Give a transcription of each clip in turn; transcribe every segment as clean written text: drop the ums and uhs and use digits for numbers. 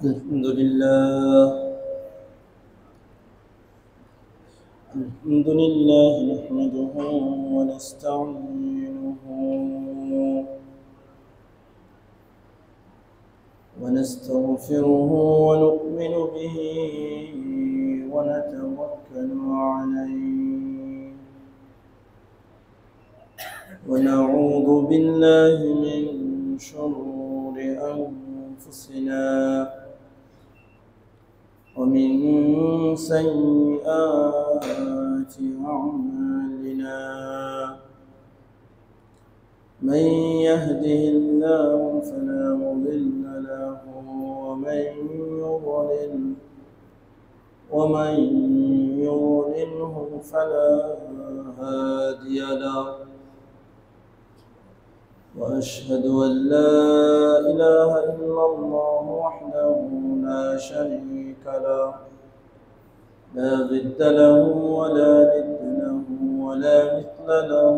الحمد لله نحمده ونستعينه ونستغفره ونؤمن به ونتوكل عليه ونعوذ بالله من شرور أنفسنا ومن سيئات أعمالنا من يهده الله فلا مضل له ومن يضلله فلا هادي له وأشهد أن لا إله إلا الله وحده لا شريك له لا ضد له ولا ند له ولا مثل له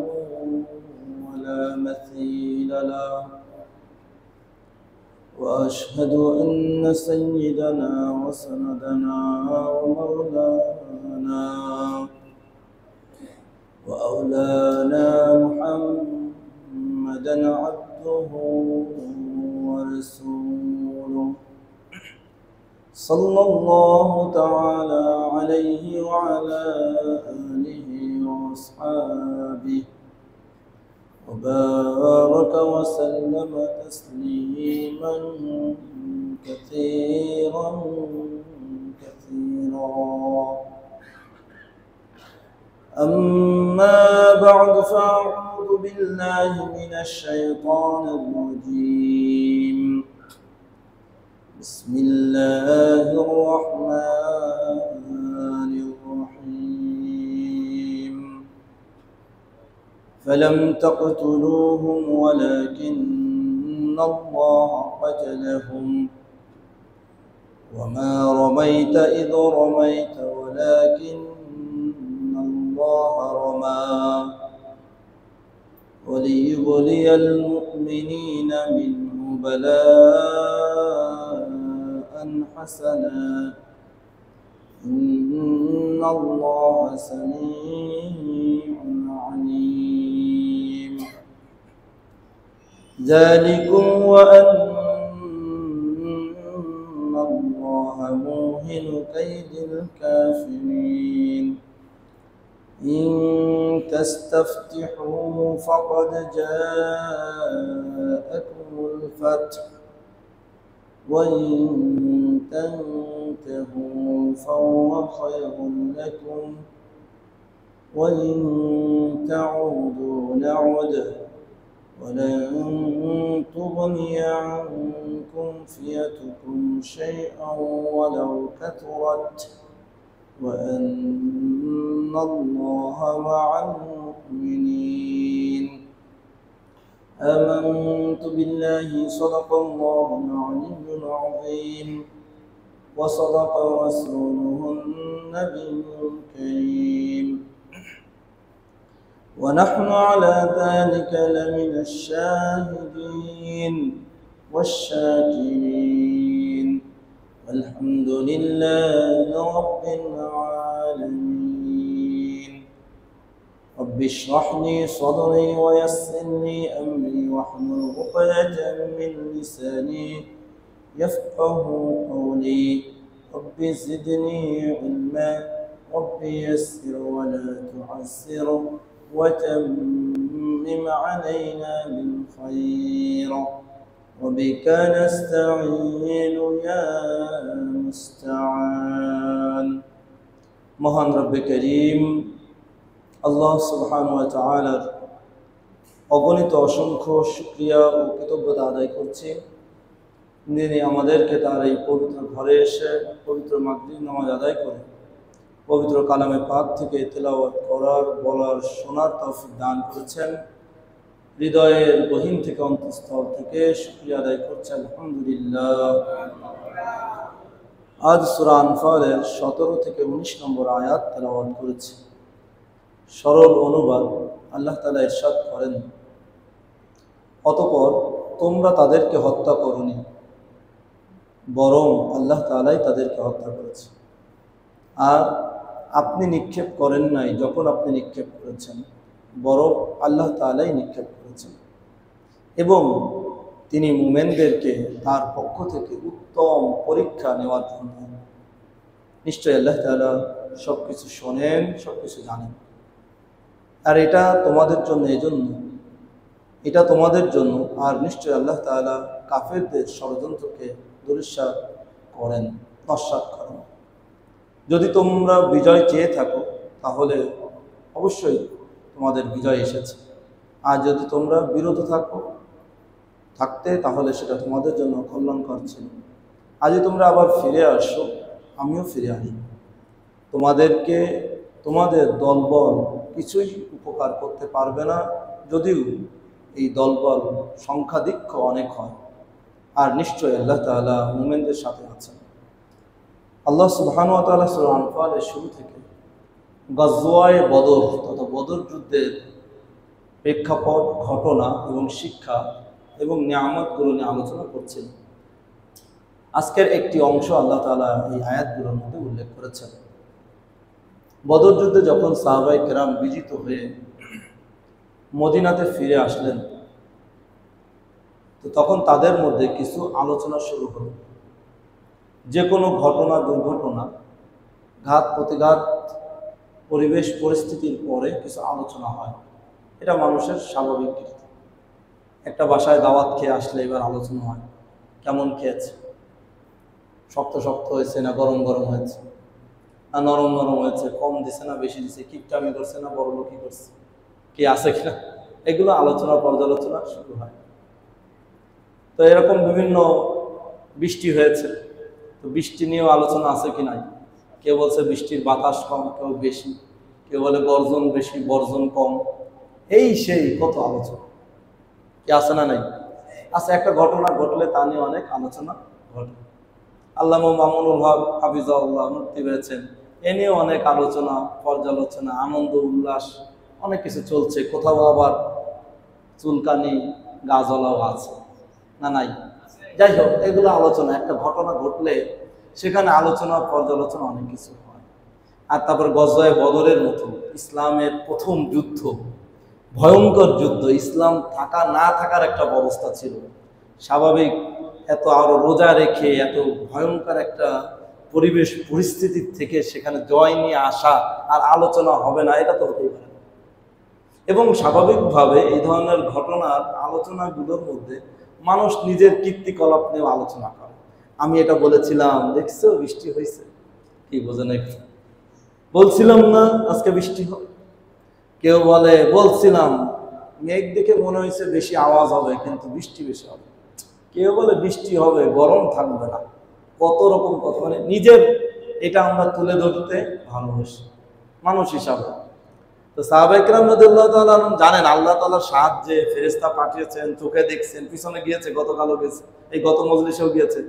ولا مثيل له وأشهد أن سيدنا وسندنا ومولانا وأولانا محمدا عبده ورسوله صلى الله تعالى عليه وعلى آله وأصحابه وبارك وسلم تسليما كثيرا أما بعد فأعوذ بالله من الشيطان الرجيم بسم الله الرحمن الرحيم فلم تقتلوهم ولكن الله قتلهم وما رميت إذ رميت ولكن الله رمى وليبلي المؤمنين منه بلاء حسنا إن الله سميع عليم ذلكم وأن الله موهن كيد الكافرين إن تستفتحوا فقد جاءكم الفتح وإن تنتهوا فهو خير لكم وإن تعودوا نعد ولن تغني عنكم فئتكم شيئا ولو كثرت وأن الله مع المؤمنين آمنت بالله صدق الله العلي العظيم وصدق رسوله النبي الكريم ونحن على ذلك لمن الشاهدين والشاكرين والحمد لله رب العالمين رب اشرح لي صدري ويسر لي أمري واحلل عقدة من لساني يفقه قولي رب زدني علما رب يسر ولا تعسر وتمم علينا بالخير وبك نستعين يا مستعان মহান রব্বে করিম আল্লাহ সুবহানাহু ওয়া তাআলার অগণিত অসংখ্য শুকরিয়া ও কৃতজ্ঞতা আদায় করছি যিনি আমাদেরকে তার এই পবিত্র ঘরে এসে পবিত্র মাগরিব নামাজ আদায় করে পবিত্র কালামে পাক থেকে তেলাওয়াত করার বলার শোনার তৌফিক দান করেছেন হৃদয়ের গহীন থেকে অন্তঃস্থল থেকে শুকরিয়া আদায় করছি আলহামদুলিল্লাহ আজ সূরা আনফালের 17 থেকে 19 নম্বর আয়াত তেলাওয়াত করেছি সরল অনুবাদ আল্লাহ তাআলা ইরশাদ করেন অতঃপর তোমরা তাদেরকে হত্যা করনি বরং আল্লাহ তাআলাই তাদেরকে হত্যা করেছে। আর আপনি নিক্ষেপ করেন নাই, যখন আপনি নিক্ষেপ করেছেন বরং আল্লাহ তাআলাই নিক্ষেপ করেছেন। এবং তিনি মুমিনদেরকে তার পক্ষ থেকে উত্তম পরীক্ষা নেওয়ার জন্য, নিশ্চয়ই আল্লাহ তাআলা সব কিছু শোনেন, সব কিছু জানেন। আর এটা তোমাদের জন্য, এজন্য এটা তোমাদের জন্য, আর নিশ্চয়ই আল্লাহ তাআলা কাফেরদের ষড়যন্ত্রকে দুরিশ্বাস করেন, নস্যাৎ করেন। যদি তোমরা বিজয় চেয়ে থাকো তাহলে অবশ্যই তোমাদের বিজয় এসেছে, আর যদি তোমরা বিরত থাকতে তাহলে সেটা তোমাদের জন্য কল্যাণকর ছিল। আজ তোমরা আবার ফিরে আসো, আমিও ফিরে আসব। তোমাদেরকে তোমাদের দলবল কিছুই উপকার করতে পারবে না, যদিও এই দলবল সংখ্যাধিক্য অনেক হয়। আর নিশ্চয়ই আল্লাহ তাআলা মুমিনদের সাথে আছেন। আল্লাহ সুবহানাহু ওয়া তাআলা সূরা আনফালের শুরু থেকে গাজওয়ায়ে বদর তথা বদর যুদ্ধের প্রেক্ষাপট, ঘটনা এবং শিক্ষা এবং নিয়ামতগুলো নিয়ে আলোচনা করছেন। আজকের একটি অংশ আল্লাহ তাআলা এই আয়াতগুলোর মধ্যে উল্লেখ করেছেন। বদর যুদ্ধে যখন সাহাবায়ে কেরাম বিজিত হয়ে মদিনাতে ফিরে আসলেন, তো তখন তাদের মধ্যে কিছু আলোচনা শুরু হলো। যে কোনো ঘটনা, দুর্ঘটনা, ঘাত প্রতিঘাত, পরিবেশ পরিস্থিতির পরে কিছু আলোচনা হয়। এটা মানুষের স্বাভাবিক রীতি। একটা বাসায় দাওয়াত খেয়ে আসলে এবার আলোচনা হয়, কেমন খেয়েছে, শক্ত শক্ত হয়েছে না গরম গরম হয়েছে, না নরম নরম হয়েছে, কম দিছে না বেশি দিছে, কিপটামি করছে না বড়লোকি করছে, কে আছে কিনা, এগুলো আলোচনা পর্যালোচনা শুরু হয়। তো এরকম বিভিন্ন বৃষ্টি হয়েছে, তো বৃষ্টি নিয়েও আলোচনা আছে কি নাই। কেউ বলছে বৃষ্টির বাতাস কম, কেউ বেশি, কেউ বলে গর্জন বেশি বর্জন কম, এই সেই কত আলোচনা কি আছে না নাই। আচ্ছা, একটা ঘটনা ঘটলে তা নিয়ে অনেক আলোচনা ঘটে। আল্লামা মামুনুল হক হাফিজাহুল্লাহ মুক্তি পেয়েছেন, এ নিয়ে অনেক আলোচনা পর্যালোচনা, আনন্দ উল্লাস অনেক কিছু চলছে। কোথাও আবার চুলকানি গা জ্বলাও আছে না নাই। যাই হোক, এগুলো আলোচনা। একটা ঘটনা ঘটলে সেখানে আলোচনা পর্যালোচনা অনেক কিছু হয়। আর তারপর গজওয়ায়ে বদরের মতো ইসলামের প্রথম যুদ্ধ, ভয়ঙ্কর যুদ্ধ, ইসলাম থাকা না থাকার একটা অবস্থা ছিল। স্বাভাবিক এত আরো রোজা রেখে এত ভয়ঙ্কর একটা পরিবেশ পরিস্থিতির থেকে সেখানে জয় নিয়ে আসা আর আলোচনা হবে না, এটা তো হতেই পারে না। এবং স্বাভাবিকভাবে এই ধরনের ঘটনার আলোচনাগুলোর মধ্যে মানুষ নিজের কীর্তিকলাপ নিয়েও আলোচনা করে। আমি এটা বলেছিলাম, দেখছো বৃষ্টি হয়েছে, কি বোঝে না, বলছিলাম না আজকে বৃষ্টি হবে। কেউ বলে বলছিলাম মেঘ দেখে মনে হয়েছে বেশি আওয়াজ হবে, কিন্তু বৃষ্টি বেশি হবে। কেউ বলে বৃষ্টি হবে, গরম থাকবে না। কত রকম কথা, মানে নিজের এটা আমরা তুলে ধরতে ভালোবাসি মানুষ হিসাবে। তো সাহাবায়ে কেরাম রাদিয়াল্লাহু তাআলা জানেন আল্লাহ তাআলার সাহায্যে ফেরেশতা পাঠিয়েছেন, চোখে দেখছেন, পিছনে গিয়েছে, গতকালও গেছে, এই গত মজলিসেও গিয়েছে।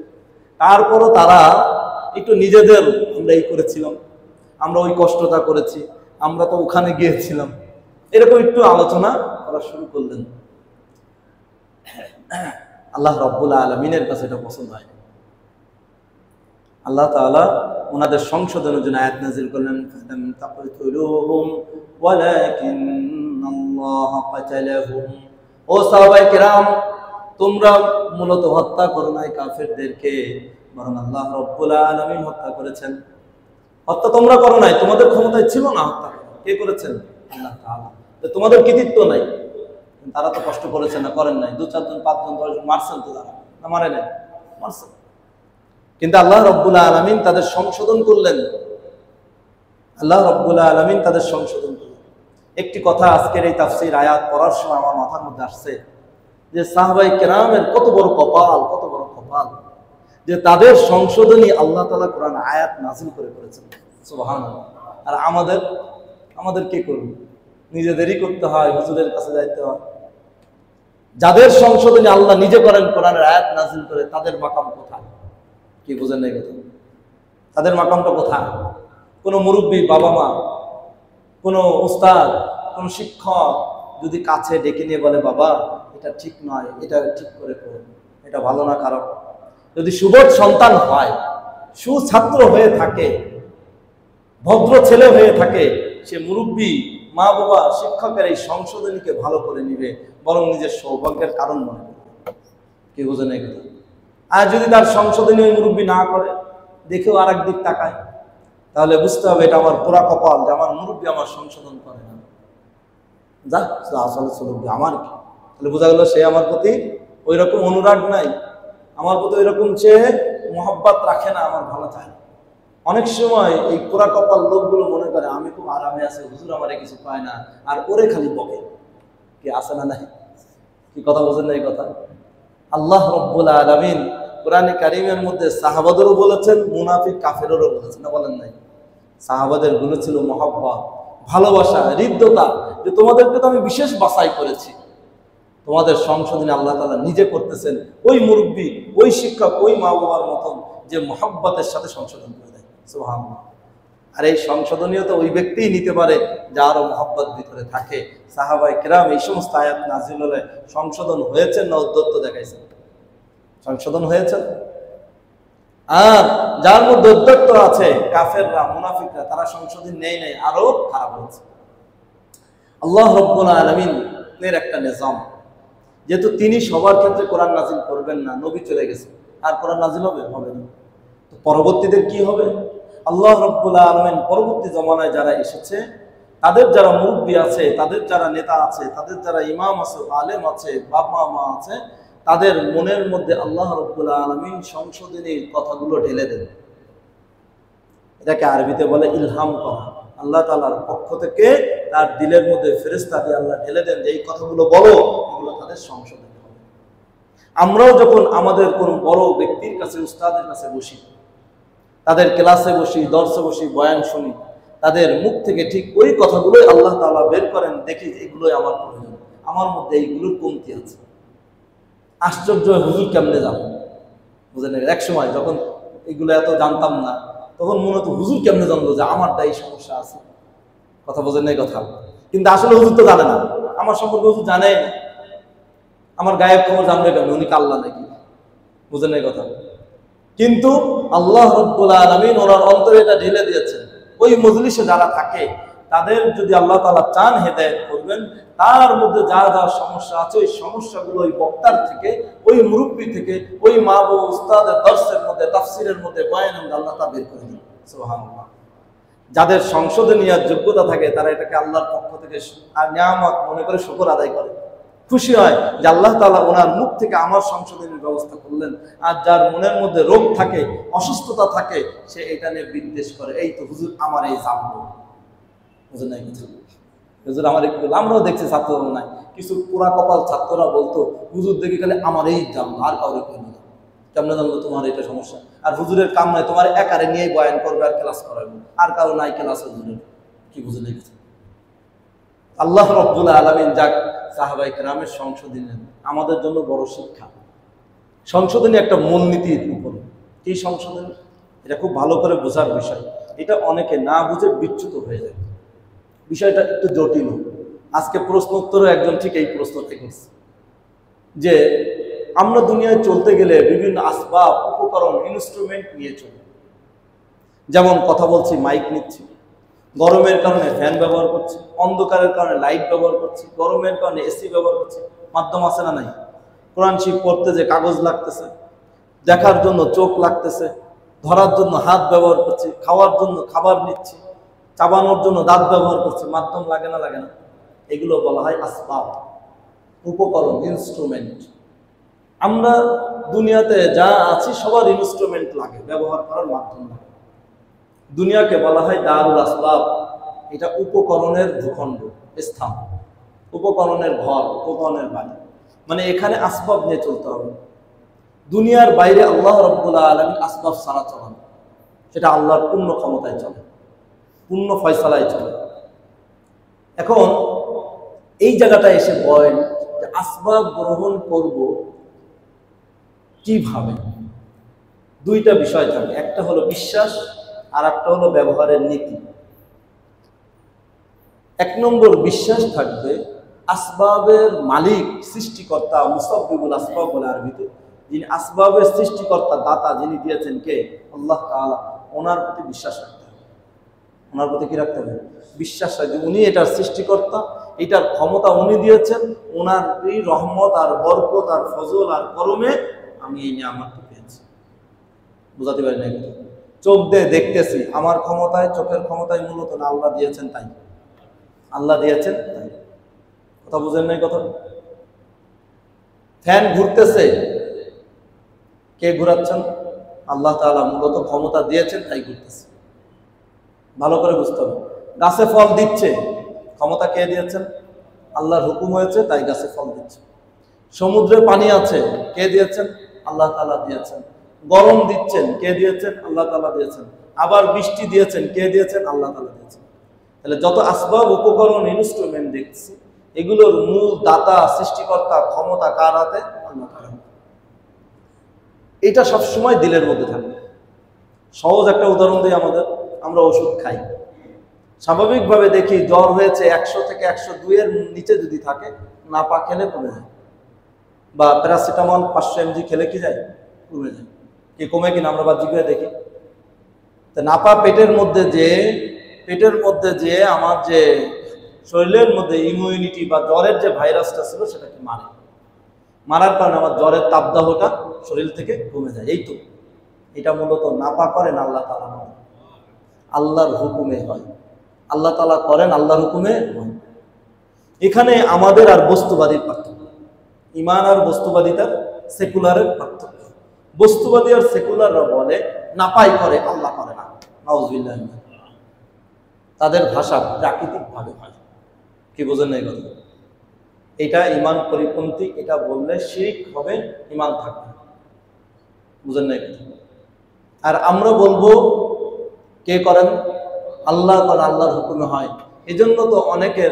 তারপরও তারা একটু নিজেদের, আমরা এই করেছিলাম, আমরা ওই কষ্টটা করেছি, আমরা তো ওখানে গিয়েছিলাম, এরকম একটু আলোচনা করা শুরু করলেন। আল্লাহ রাব্বুল আলামিনের কাছে এটা পছন্দ হয়। আল্লাহ তাআলা ওনাদের সংশোধনের জন্য আয়াত নাযিল করলেন, ফালাম তাকতুলুহুম ওয়ালাকিন্নাল্লাহ কাতালাহুম। ও সাহাবায়ে কেরাম, তোমরা মূলত হত্যা করো নাই কাফেরদেরকে, বরং আল্লাহ রাব্বুল আলামিন হত্যা করেছেন। হত্যা তোমরা করো নাই, তোমাদের ক্ষমতায় ছিল না হত্যা করা। কে করেছেন? আল্লাহ তাআলা। তো তোমাদের কৃতিত্ব নাই। তারা তো কষ্ট করেছে না, করেন নাই। 2, 4 জন, 5 জন, 10 জন মারছেন তো, তারা না মারে নাই, মারছেন। কিন্তু আল্লাহ রাব্বুল আলামিন তাদের সংশোধন করলেন। আল্লাহ রাব্বুল আলামিন তাদের সংশোধন করলেন। একটি কথা আজকের এই তাফসীর আয়াত পড়ার সময় আমার মাথার মধ্যে আসছে যে সাহাবায়ে কেরামের কত বড় কপাল, কত বড় কপাল যে তাদের সংশোধনী আল্লাহ তাআলা কোরআন আয়াত নাযিল করেছেন। সুবহানাল্লাহ। আর আমাদের কি করব? নিজেদেরই করতে হয়, হুজুরের কাছে যাইতে হয়। যাদের সংশোধনী আল্লাহ নিজে করেন, কোরআনের আয়াত নাযিল করে, তাদের মাকাম কোথায়? কি বুঝেন নাই কথা? তাদের মাকামটা কোথায়? কোনো মুরব্বী, বাবা মা, কোনো উস্তাদ, কোনো শিক্ষক যদি কাছে ডেকে নিয়ে বলে, বাবা এটা ঠিক নয়, এটা ঠিক করে করুন, এটা ভালো না খারাপ, যদি সুবোধ সন্তান হয়, সুছাত্র হয়ে থাকে, ভদ্র ছেলে হয়ে থাকে, সে মুরব্বী, মা বাবা, শিক্ষকের এই সংশোধনীকে ভালো করে নিবে, বরং নিজের সৌভাগ্যের কারণ মনে করবে। কি বুঝে না কথা? আর যদি তার সংশোধনী ওই মুরব্বী না করে, দেখেও আর একদিক তাকায়, তাহলে বুঝতে হবে এটা আমার পুরা কপাল যে আমার মুরব্বী আমার সংশোধন করে না। যা আসলে মুরব্বী আমার কি, তাহলে বোঝা গেল সে আমার প্রতি ওই রকম অনুরাগ নাই, আমার প্রতি ওই রকম সে মহব্বত রাখে না, আমার ভালো চায়। অনেক সময় এই পোড়া কপাল লোকগুলো মনে করে আমি খুব আরামে আছি, হুজুর আমারে কিছু পায় না, আর ওরে খালি বকে। কি আছে না নাই? কি কথা বোঝেন না এই কথা? আল্লাহ রব্বুল আলামিন কোরআনে কারিমের মধ্যে সাহাবাদেরও বলেছেন, মুনাফিক কাফেরেরও বলেছেন, না বলেন নাই? সাহাবাদের গুণ ছিল মহব্বত, ভালোবাসা, হৃদ্যতা, যে তোমাদেরকে তো আমি বিশেষ বাছাই করেছি। তোমাদের সংশোধনী আল্লাহ তাআলা নিজে করতেছেন, ওই মুরব্বী, ওই শিক্ষক, ওই মা বাবার মতন যে মহব্বতের সাথে সংশোধন করে দেয়। সুবহানাল্লাহ। আর এই সংশোধনীয় তো ওই ব্যক্তিই নিতে পারে যারও মহব্বত ভিতরে থাকে। সাহাবায়ে কেরাম এই সমস্ত আয়াত নাযিল হলে সংশোধন হয়েছেন না উদ্যত্ত দেখাইছেন? সংশোধন হয়েছে। আর যার মধ্যে উদ্যত্ত আছে, কাফেররা, মুনাফিকরা, তারা সংশোধন নেই নাই, আরো খারাপ হয়েছে। আল্লাহ রাব্বুল আলামিনের একটা নিজাম, যেহেতু তিনি সবার ক্ষেত্রে কোরআন নাজিল করবেন না, নবী চলে গেছে, আর কোরআন নাজিল হবে না। তো পরবর্তীদের কি হবে? আল্লাহ রাব্বুল আলামিন পরবর্তী জমানায় যারা এসেছে, তাদের যারা মুরব্বী আছে, তাদের যারা নেতা আছে, তাদের যারা ইমাম আছে, আলেম আছে, বাবা মা আছে, তাদের মনের মধ্যে আল্লাহ রাব্বুল আলামিন সংশোধনীর কথাগুলো ঢেলে দেন। এটাকে আরবিতে বলে ইলহাম করা। আল্লাহ তাআলার পক্ষ থেকে তার দিলের মধ্যে ফেরেশতা দিয়ে আল্লাহ ঢেলে দেন যে এই কথাগুলো বলো, এগুলো তাদের সংশোধন হবে। আমরাও যখন আমাদের কোনো বড় ব্যক্তির কাছে, উস্তাদের কাছে বসি, তাদের ক্লাসে বসি, দর্শে বসি, বয়ান শুনি, তাদের মুখ থেকে ঠিক ওই কথাগুলোই আল্লাহ তাআলা বের করেন, দেখি যে এগুলোই আমার প্রয়োজন, আমার মধ্যে এইগুলোর কমতি আছে। আশ্চর্য, হুজুর কেমনে জানো? বুঝলেন? এক সময় যখন এগুলো এত জানতাম না, তখন মনে হতো হুজুর কেমনে জানলো যে আমারটা এই সমস্যা আছে। কথা বোঝেন না এই কথা? কিন্তু আসলে হুজুর তো জানে না আমার সম্পর্কে, হুজুর জানেই না। আমার গায়েব খবর জানবে কেন? উনি কি আল্লাহ নাকি? বুঝেন না এই কথা? কিন্তু আল্লাহ রাব্বুল আলামিন ওনার অন্তরে এটা ঢেলে দিয়েছেন। ওই মজলিসে যারা থাকে, তাদের যদি আল্লাহ তাআলা চান হেদায়েত করবেন, তার মধ্যে যা যা সমস্যা আছে, ওই সমস্যাগুলো ওই বক্তার থেকে, ওই মুরব্বী থেকে, ওই মা বাবা উস্তাদের দর্শের মধ্যে, তাফসিরের মধ্যে, বয়ানের মধ্যে আল্লাহ তা বের করে দেন। সুবহানাল্লাহ। যাদের সংশোধনীয় যোগ্যতা থাকে, তারা এটাকে আল্লাহর পক্ষ থেকে আর নিয়ামত মনে করে শুকর আদায় করে, খুশি হয় যে আল্লাহ তাআলা ওনার মুখ থেকে আমার সংশোধনের ব্যবস্থা করলেন। আর যার মনের মধ্যে রোগ থাকে, অসুস্থতা থাকে, সে এটা নিয়ে বিদ্বেষ করে, এই তো হুজুর আমার এই জানলো, বুঝলেন না কিছু, হুজুর আমার একটু। আমরাও দেখছি ছাত্র নাই, কিছু পুরা কপাল ছাত্ররা বলতো হুজুর দেখে গেলে আমার এই জানলো, আর কাউরে কইল না। কেমনে জানলো তোমার এটা সমস্যা? আর হুজুরের কাম নাই, তোমার একারে নিয়ে বয়ান করবে আর ক্লাস করাবে, আর কারো নাই ক্লাস হুজুরের। কি বুঝলেন কিছু? আল্লাহ রাব্বুল আলামিন যাক সাহাবায়ে কেরামের সংশোধনী আমাদের জন্য বড় শিক্ষা। সংশোধনী একটা মূলনীতির উপরে। কি সংশোধনী? এটা খুব ভালো করে বোঝার বিষয়। এটা অনেকে না বুঝে বিচ্যুত হয়ে যায়। বিষয়টা একটু জটিল। আজকে প্রশ্ন উত্তরে একজন ঠিক এই প্রশ্নটা করছে যে আমরা দুনিয়ায় চলতে গেলে বিভিন্ন আসবাব, উপকরণ, ইনস্ট্রুমেন্ট নিয়ে চলি। যেমন কথা বলছি, মাইক নিচ্ছি, গরমের কারণে ফ্যান ব্যবহার করছি, অন্ধকারের কারণে লাইট ব্যবহার করছি, গরমের কারণে এসি ব্যবহার করছি। মাধ্যম আছে না নাই? কোরআন শরীফ পড়তে যে কাগজ লাগতেছে, দেখার জন্য চোখ লাগতেছে, ধরার জন্য হাত ব্যবহার করছি, খাওয়ার জন্য খাবার নিচ্ছি, চাবানোর জন্য দাঁত ব্যবহার করছি। মাধ্যম লাগে না? লাগে না? এগুলো বলা হয় আসবাব, উপকরণ, ইনস্ট্রুমেন্ট। আমরা দুনিয়াতে যা আছি সবার ইনস্ট্রুমেন্ট লাগে, ব্যবহার করার মাধ্যম লাগে। দুনিয়াকে বলা হয় দারুল আসবাব। এটা উপকরণের ভূখণ্ড, স্থান, উপকরণের ঘর, উপকরণের বাড়ি। মানে এখানে আসবাব নিয়ে চলতে হবে। দুনিয়ার বাইরে আল্লাহ রাব্বুল আলামিন আসবাব ছাড়া চলেন, সেটা আল্লাহর পূর্ণ ক্ষমতায় চলে, পূর্ণ ফয়সালায় চলে। এখন এই জায়গাটায় এসে বলেন যে আসবাব গ্রহণ করব কিভাবে? দুইটা বিষয় থাকে, একটা হলো বিশ্বাস, আর একটা হলো ব্যবহারের নীতি। এক নম্বর বিশ্বাস থাকবে আসবাবের মালিক, সৃষ্টিকর্তা, মুসাব্বিবুল আসবাব বলে আরবিতে, যিনি আসবাবের সৃষ্টিকর্তা, দাতা, যিনি দিয়েছেন কে? আল্লাহ তাআলা। ওনার প্রতি বিশ্বাস রাখতে হবে। ওনার প্রতি কি রাখতে হবে? বিশ্বাস রাখতে। উনি এটার সৃষ্টিকর্তা, এটার ক্ষমতা উনি দিয়েছেন। ওনার এই রহমত আর বরকত আর ফজল আর করমে আমি এই নিয়ামতটা পেয়েছি। বুঝাতে পারি না? চোখ দিয়ে দেখতেছি, আমার ক্ষমতায়, চোখের ক্ষমতায় মূলত না, আল্লাহ দিয়েছেন তাই। আল্লাহ দিয়েছেন তাই। কথা বুঝেন নাই কথা? ফ্যান ঘুরতেছে, কে ঘুরাচ্ছেন? আল্লাহ তাআলা মূলত ক্ষমতা দিয়েছেন তাই ঘুরতেছে। ভালো করে বুঝতে হবে। গাছে ফল দিচ্ছে, ক্ষমতা কে দিয়েছেন? আল্লাহর হুকুম হয়েছে তাই গাছে ফল দিচ্ছে। সমুদ্রে পানি আছে, কে দিয়েছেন? আল্লাহ তাআলা দিয়েছেন। গরম দিচ্ছেন, কে দিয়েছেন? আল্লাহ তাআলা দিয়েছেন। আবার বৃষ্টি দিয়েছেন, কে দিয়েছেন? আল্লাহ তাআলা দিয়েছেন। তাহলে যত আসবাব, উপকরণ, ইনস্ট্রুমেন্ট দেখছি, এগুলোর মূল দাতা, সৃষ্টিকর্তা, ক্ষমতা কার হাতে? আল্লাহ তাআলা। এটা সবসময় দিলের মধ্যে থাকবে। সহজ একটা উদাহরণ দিই আমাদের। আমরা ওষুধ খাই, স্বাভাবিকভাবে দেখি জ্বর হয়েছে 100 থেকে 102 এর নিচে যদি থাকে, নাপা খেলে কমে যায়। বা প্যারাসিটামল 500 mg খেলে কি যায়? কমে যায়। কি কমে কিনা আমরা বাহ্যিকভাবে দেখি। তো নাপা পেটের মধ্যে যে আমার যে শরীরের মধ্যে ইমিউনিটি বা জ্বরের যে ভাইরাসটা ছিল সেটাকে মারার কারণে আমার জ্বরের তাপদাহটা শরীর থেকে কমে যায়। এই তো, এটা মূলত নাপা করেন আল্লাহ তাআলা, আল্লাহর হুকুমে হয়। আল্লাহ তাআলা করেন, আল্লাহর হুকুমে হয়। এখানে আমাদের আর বস্তুবাদীর পার্থক্য, ঈমান আর বস্তুবাদিতার, সেকুলারের পার্থক্য। বস্তুবাদী আর সেকুলাররা বলে নাপাই করে, আল্লাহ করে না। নাউযুবিল্লাহ। তাদের ভাষা প্রাকৃতিক ভাবে হয়। কি বোঝেন না এই কথা? এটা ঈমান পরিপন্থী, এটা বললে শিরক হবে, ঈমান থাকবে। বুঝেন না এই কথা? আর আমরা বলবো কে করেন? আল্লাহ করেন, আল্লাহর হুকুমে হয়। এই জন্য তো অনেকের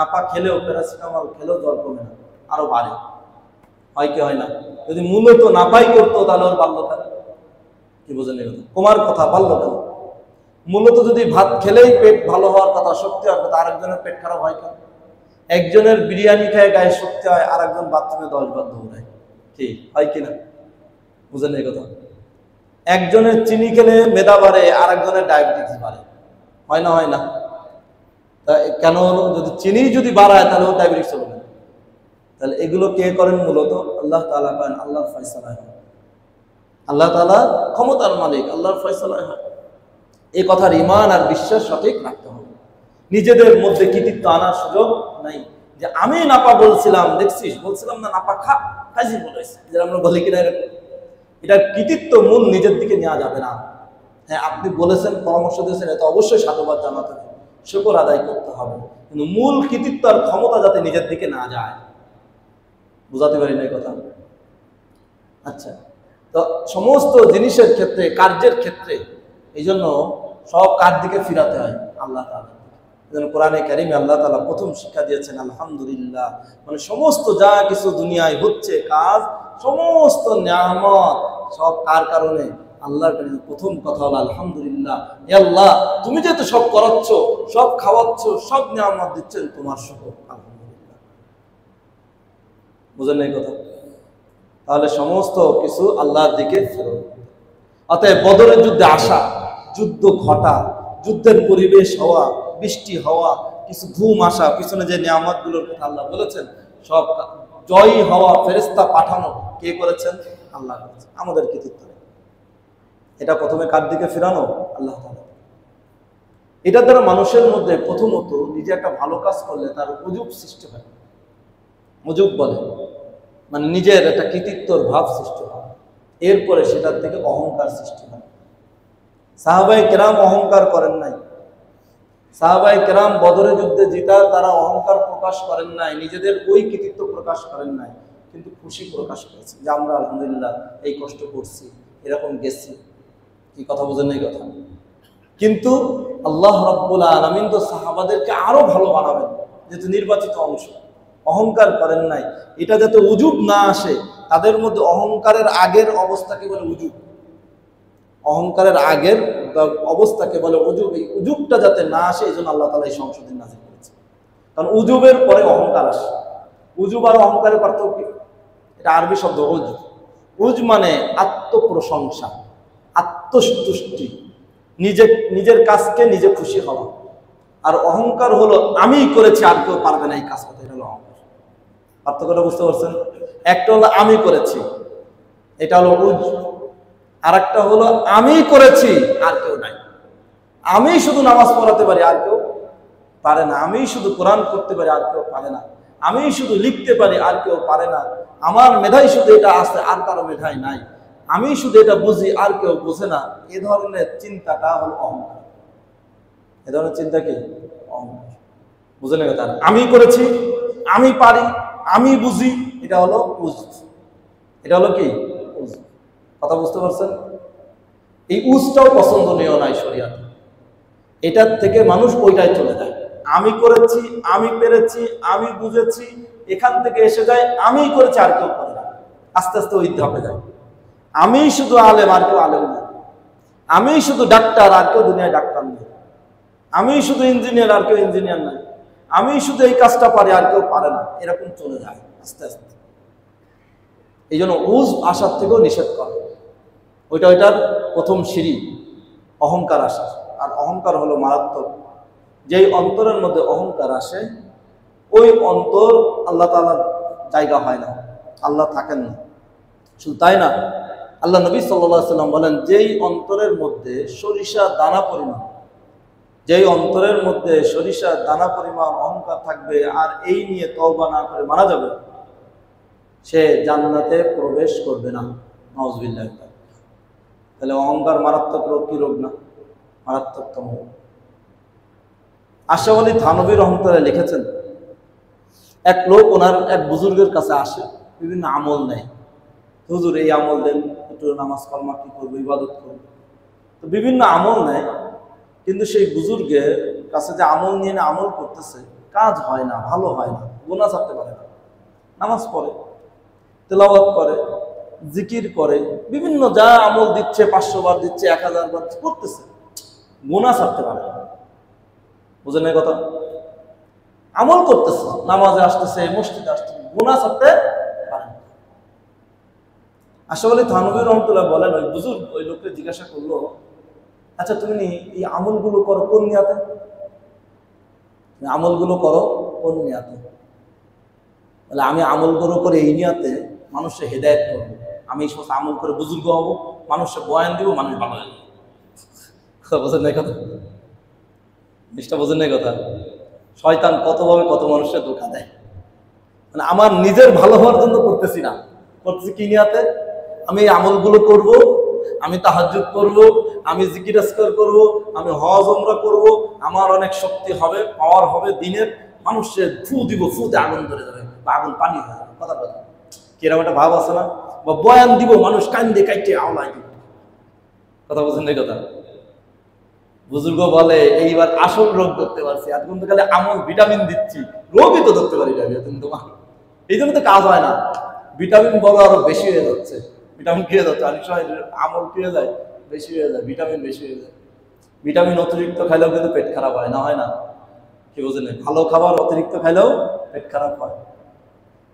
নাপা খেলেও, প্যারাসিটামল খেলেও জ্বর কমে না, আরো বাড়ে। হয় কি হয় না? যদি মূলত নাপাই করতো তাহলে ওর বাড়লো কেন? কি বোঝেন এই কথা? কমার কথা, বাড়লো কেন? মূলত যদি ভাত খেলেই পেট ভালো হওয়ার কথা, শক্তি হওয়ার কথা, আরেকজনের পেট খারাপ হয় কেন? একজনের বিরিয়ানি খেয়ে গায়ে শক্তি হয়, আর একজন বাথরুমে 10 বার দৌড়ায়। কি হয় কিনা? বুঝেন এই কথা? একজনের চিনি খেলে মেদা বাড়ে, আর একজনের ডায়াবেটিস বাড়ে। হয় না? হয় না? তা কেন হলো? যদি বাড়ায় তাহলে ও ডায়াবেটিস হবে না। তাহলে এগুলো কে করেন? মূলত আল্লাহ তাআলা করেন, আল্লাহর ফয়সালায় হয়। আল্লাহ তাআলা ক্ষমতার মালিক, আল্লাহর ফয়সালায় হয়। এই কথার ঈমান আর বিশ্বাস সঠিক রাখতে হবে। নিজেদের মধ্যে কৃতিত্ব আনার সুযোগ নাই। যে আমি নাপা বলছিলাম, দেখছিস বলছিলাম না নাপা খা, খাইছি বলেছে, যে আমরা বলি কিনা এরকম। এটা কৃতিত্ব মূল নিজের দিকে নেওয়া যাবে না। হ্যাঁ, আপনি বলেছেন, পরামর্শ দিয়েছেন, এটা অবশ্যই সাধুবাদ জানাতে হবে, শুকর আদায় করতে হবে, কিন্তু মূল কৃতিত্ব আর ক্ষমতা যাতে নিজের দিকে না যায়। বুঝাতে পারি না এই কথা? আচ্ছা, তো সমস্ত জিনিসের ক্ষেত্রে, কার্যের ক্ষেত্রে এই জন্য সব কার দিকে ফিরাতে হয়? আল্লাহ তাআলা। এই জন্য কোরআনে কারিমে আল্লাহ তাআলা প্রথম শিক্ষা দিয়েছেন আলহামদুলিল্লাহ। মানে সমস্ত যা কিছু দুনিয়ায় হচ্ছে কাজ, সমস্ত নিয়ামত সব কার কারণে? আল্লাহর কারণে। প্রথম কথা হলো আলহামদুলিল্লাহ। হে আল্লাহ, তুমি যেহেতু সব করাচ্ছ, সব খাওয়াচ্ছ, সব নিয়ামত দিচ্ছেন, তোমার শুকর, আলহামদুলিল্লাহ। বুঝেন না এই কথা? তাহলে সমস্ত কিছু আল্লাহর দিকে ফেরত। অতএব বদরের যুদ্ধে আসা, যুদ্ধ ঘটা, যুদ্ধের পরিবেশ হওয়া, বৃষ্টি হওয়া, কিছু ঘুম আসা, পিছনে যে নিয়ামতগুলোর কথা আল্লাহ বলেছেন, সব জয়ী হওয়া, ফেরেশতা পাঠানো কে করেছেন? আল্লাহ করেছেন। আমাদের কৃতিত্ব। এটা প্রথমে কার দিকে ফেরানো? আল্লাহ তাআলা। এটা দ্বারা মানুষের মধ্যে প্রথমত নিজে একটা ভালো কাজ করলে তার উজুব সৃষ্টি হয়। উজুব বলে মানে নিজের একটা কৃতিত্বর ভাব সৃষ্টি হয়। এরপরে সেটার থেকে অহংকার সৃষ্টি হয়। সাহাবায়ে কেরাম অহংকার করেন নাই। সাহাবায়ে কেরাম বদরের যুদ্ধে জিতা তারা অহংকার প্রকাশ করেন নাই, নিজেদের ওই কৃতিত্ব প্রকাশ করেন নাই, কিন্তু খুশি প্রকাশ করেছে যে আমরা আলহামদুলিল্লাহ এই কষ্ট করছি, এরকম গেছি। কি কথা বোঝেন এই কথা? কিন্তু আল্লাহ রাব্বুল আলামিন তো সাহাবাদেরকে আরো ভালো বানাবেন, যেহেতু নির্বাচিত অংশ। অহংকার করেন নাই, এটা যাতে উজুব না আসে তাদের মধ্যে। অহংকারের আগের অবস্থাকে বলে উজুব, অহংকারের আগের অবস্থাকে বলে উজুব। এই উজুবটা যাতে না আসে এই জন্য আল্লাহ তাআলা এই সংশোধন নাযিল করেছে। কারণ উজুবের পরে অহংকার আসে। উজুব আর অহংকারের পার্থক্য কি? এটা আরবি শব্দ উজ। উজ মানে আত্মপ্রশংসা, আত্মতুষ্টি, নিজের কাজকে নিজে খুশি হওয়া। আর অহংকার হলো আমি করেছি আর কেউ পারবে না এই কাজ করতে, এটা হলো অহংকার। পার্থক্যটা বুঝতে পারছেন? একটা হলো আমি করেছি, এটা হলো উজ। আর একটা হলো আমি করেছি আর কেউ নাই। আমি শুধু নামাজ পড়াতে পারি আর কেউ পারে না, আমি শুধু কোরআন করতে পারি আর কেউ পারে না, আমি শুধু লিখতে পারি আর কেউ পারে না, আমার মেধাই শুধু এটা আছে আর কারো মেধাই নাই, আমি শুধু এটা বুঝি আর কেউ বুঝে না। এ ধরনের চিন্তাটা হলো অহংকার। এ ধরনের চিন্তা কি? অহংকার। বুঝলেন কথা? আমি করেছি, আমি পারি, আমি বুঝি, এটা হলো উজ। এটা হলো কি? উজ। কথা বুঝতে পারছেন? এই উজটাও পছন্দনীয় নাই শরীয়তে। এটার থেকে মানুষ ওইটাই চলে যায়। আমি করেছি, আমি পেরেছি, আমি বুঝেছি, এখান থেকে এসে যায় আমি করেছি আর কেউ করে না। আস্তে আস্তে ওই ধাপে যায়। আমি শুধু আলেম আর কেউ আলেম না, আমি শুধু ডাক্তার আর কেউ দুনিয়ায় ডাক্তার নেই, আমি শুধু ইঞ্জিনিয়ার আর কেউ ইঞ্জিনিয়ার নাই, আমি শুধু এই কাজটা পারি আর কেউ পারে না, এরকম চলে যায় আস্তে আস্তে। এই জন্য উজ আসার থেকেও নিষেধ করে। ওইটার প্রথম সিঁড়ি অহংকার আসা। আর অহংকার হলো মারাত্মক। যেই অন্তরের মধ্যে অহংকার আসে ওই অন্তর আল্লাহ তাআলার জায়গা হয় না, আল্লাহ থাকেন না। শুধু তাই না, আল্লাহ নবী সাল্লাল্লাহু আলাইহি ওয়াসাল্লাম বলেন, যেই অন্তরের মধ্যে সরিষা দানা পরিমাণ, যেই অন্তরের মধ্যে সরিষা দানা পরিমাণ অহংকার থাকবে আর এই নিয়ে তওবা না করে মারা যাবে, সে জান্নাতে প্রবেশ করবে না। নাউযুবিল্লাহ। তাহলে অহংকার মারাত্মক রোগ, কি রোগ না? মারাত্মকতম রোগ। আশরাফ আলী থানভী রহমতুল্লাহ লিখেছেন, এক লোক ওনার এক বুজুর্গের কাছে আসে, বিভিন্ন আমল নেয়। হুজুর এই আমল দেন, একটু নামাজ কালমা কি করবো, ইবাদত করবো, তো বিভিন্ন আমল নেয়। কিন্তু সেই বুজুর্গের কাছে যে আমল নিয়ে আমল করতেছে, কাজ হয় না, ভালো হয় না, গুনাহ ছাড়তে পারে না। নামাজ পড়ে, তেলাওয়াত করে, জিকির করে, বিভিন্ন যা আমল দিচ্ছে, 500 বার দিচ্ছে, 1000 বার করতেছে, গুনাহ ছাড়তে পারে না। বুঝেন না কথা? আমল করতেছে, নামাজে আসতেছে, মসজিদে আসতেছে, গুনাহ ছাড়তে পারে না। আশরাফ আলী থানভী রহমতুল্লাহ বলেন, ওই বুজুর্গ ওই লোককে জিজ্ঞাসা করলো, আচ্ছা তুমি এই আমলগুলো করো কোন নিয়াতে? আমলগুলো করো কোন নিয়াতে? বলে আমি আমলগুলো করে এই নিয়াতে মানুষের হেদায়েত করবো, আমি এই সমস্ত আমল করে বুজুর্গ হবো, মানুষের বয়ান দিব, মানুষ ভালো হয়ে যাবে। কথা বোঝেন নাই কথা? জিনিসটা বোঝেন নাই কথা? শয়তান কতভাবে কত মানুষের ধোঁকা দেয়। মানে আমার নিজের ভালো হওয়ার জন্য করতেছি না, করতেছি কি নিয়াতে? আমি এই আমলগুলো করব, আমি তাহাজ্জুদ করব, আমি জিকির আজকার করব, আমি হজ ওমরা করব, আমার অনেক শক্তি হবে, পাওয়ার হবে দিনের, মানুষের ফু দিব, ফুতে আগুন ধরে যাবে বা আগুন পানি হয়ে যাবে। কথা কথা কিরকম একটা ভাব আছে না? বা বয়ান দিব, মানুষ কান্দে কাইটে আওলায় দিব। কথা বলছেন এই কথা? বুজুর্গ বলে এইবার আসল রোগ ধরতে পারছি, এতক্ষণ তো খালি আমল ভিটামিন দিচ্ছি, রোগই তো ধরতে পারি না তোমার। এই জন্য তো কাজ হয় না, ভিটামিন বড় আরো বেশি হয়ে যাচ্ছে। ভিটামিন খেয়ে যাচ্ছে, অনেক সময় আমল খেয়ে যায়, বেশি হয়ে যায়, ভিটামিন বেশি হয়ে যায়। ভিটামিন অতিরিক্ত খাইলেও কিন্তু পেট খারাপ হয় না, হয় না? কি বুঝলেন? ভালো খাবার অতিরিক্ত খাইলেও পেট খারাপ হয়।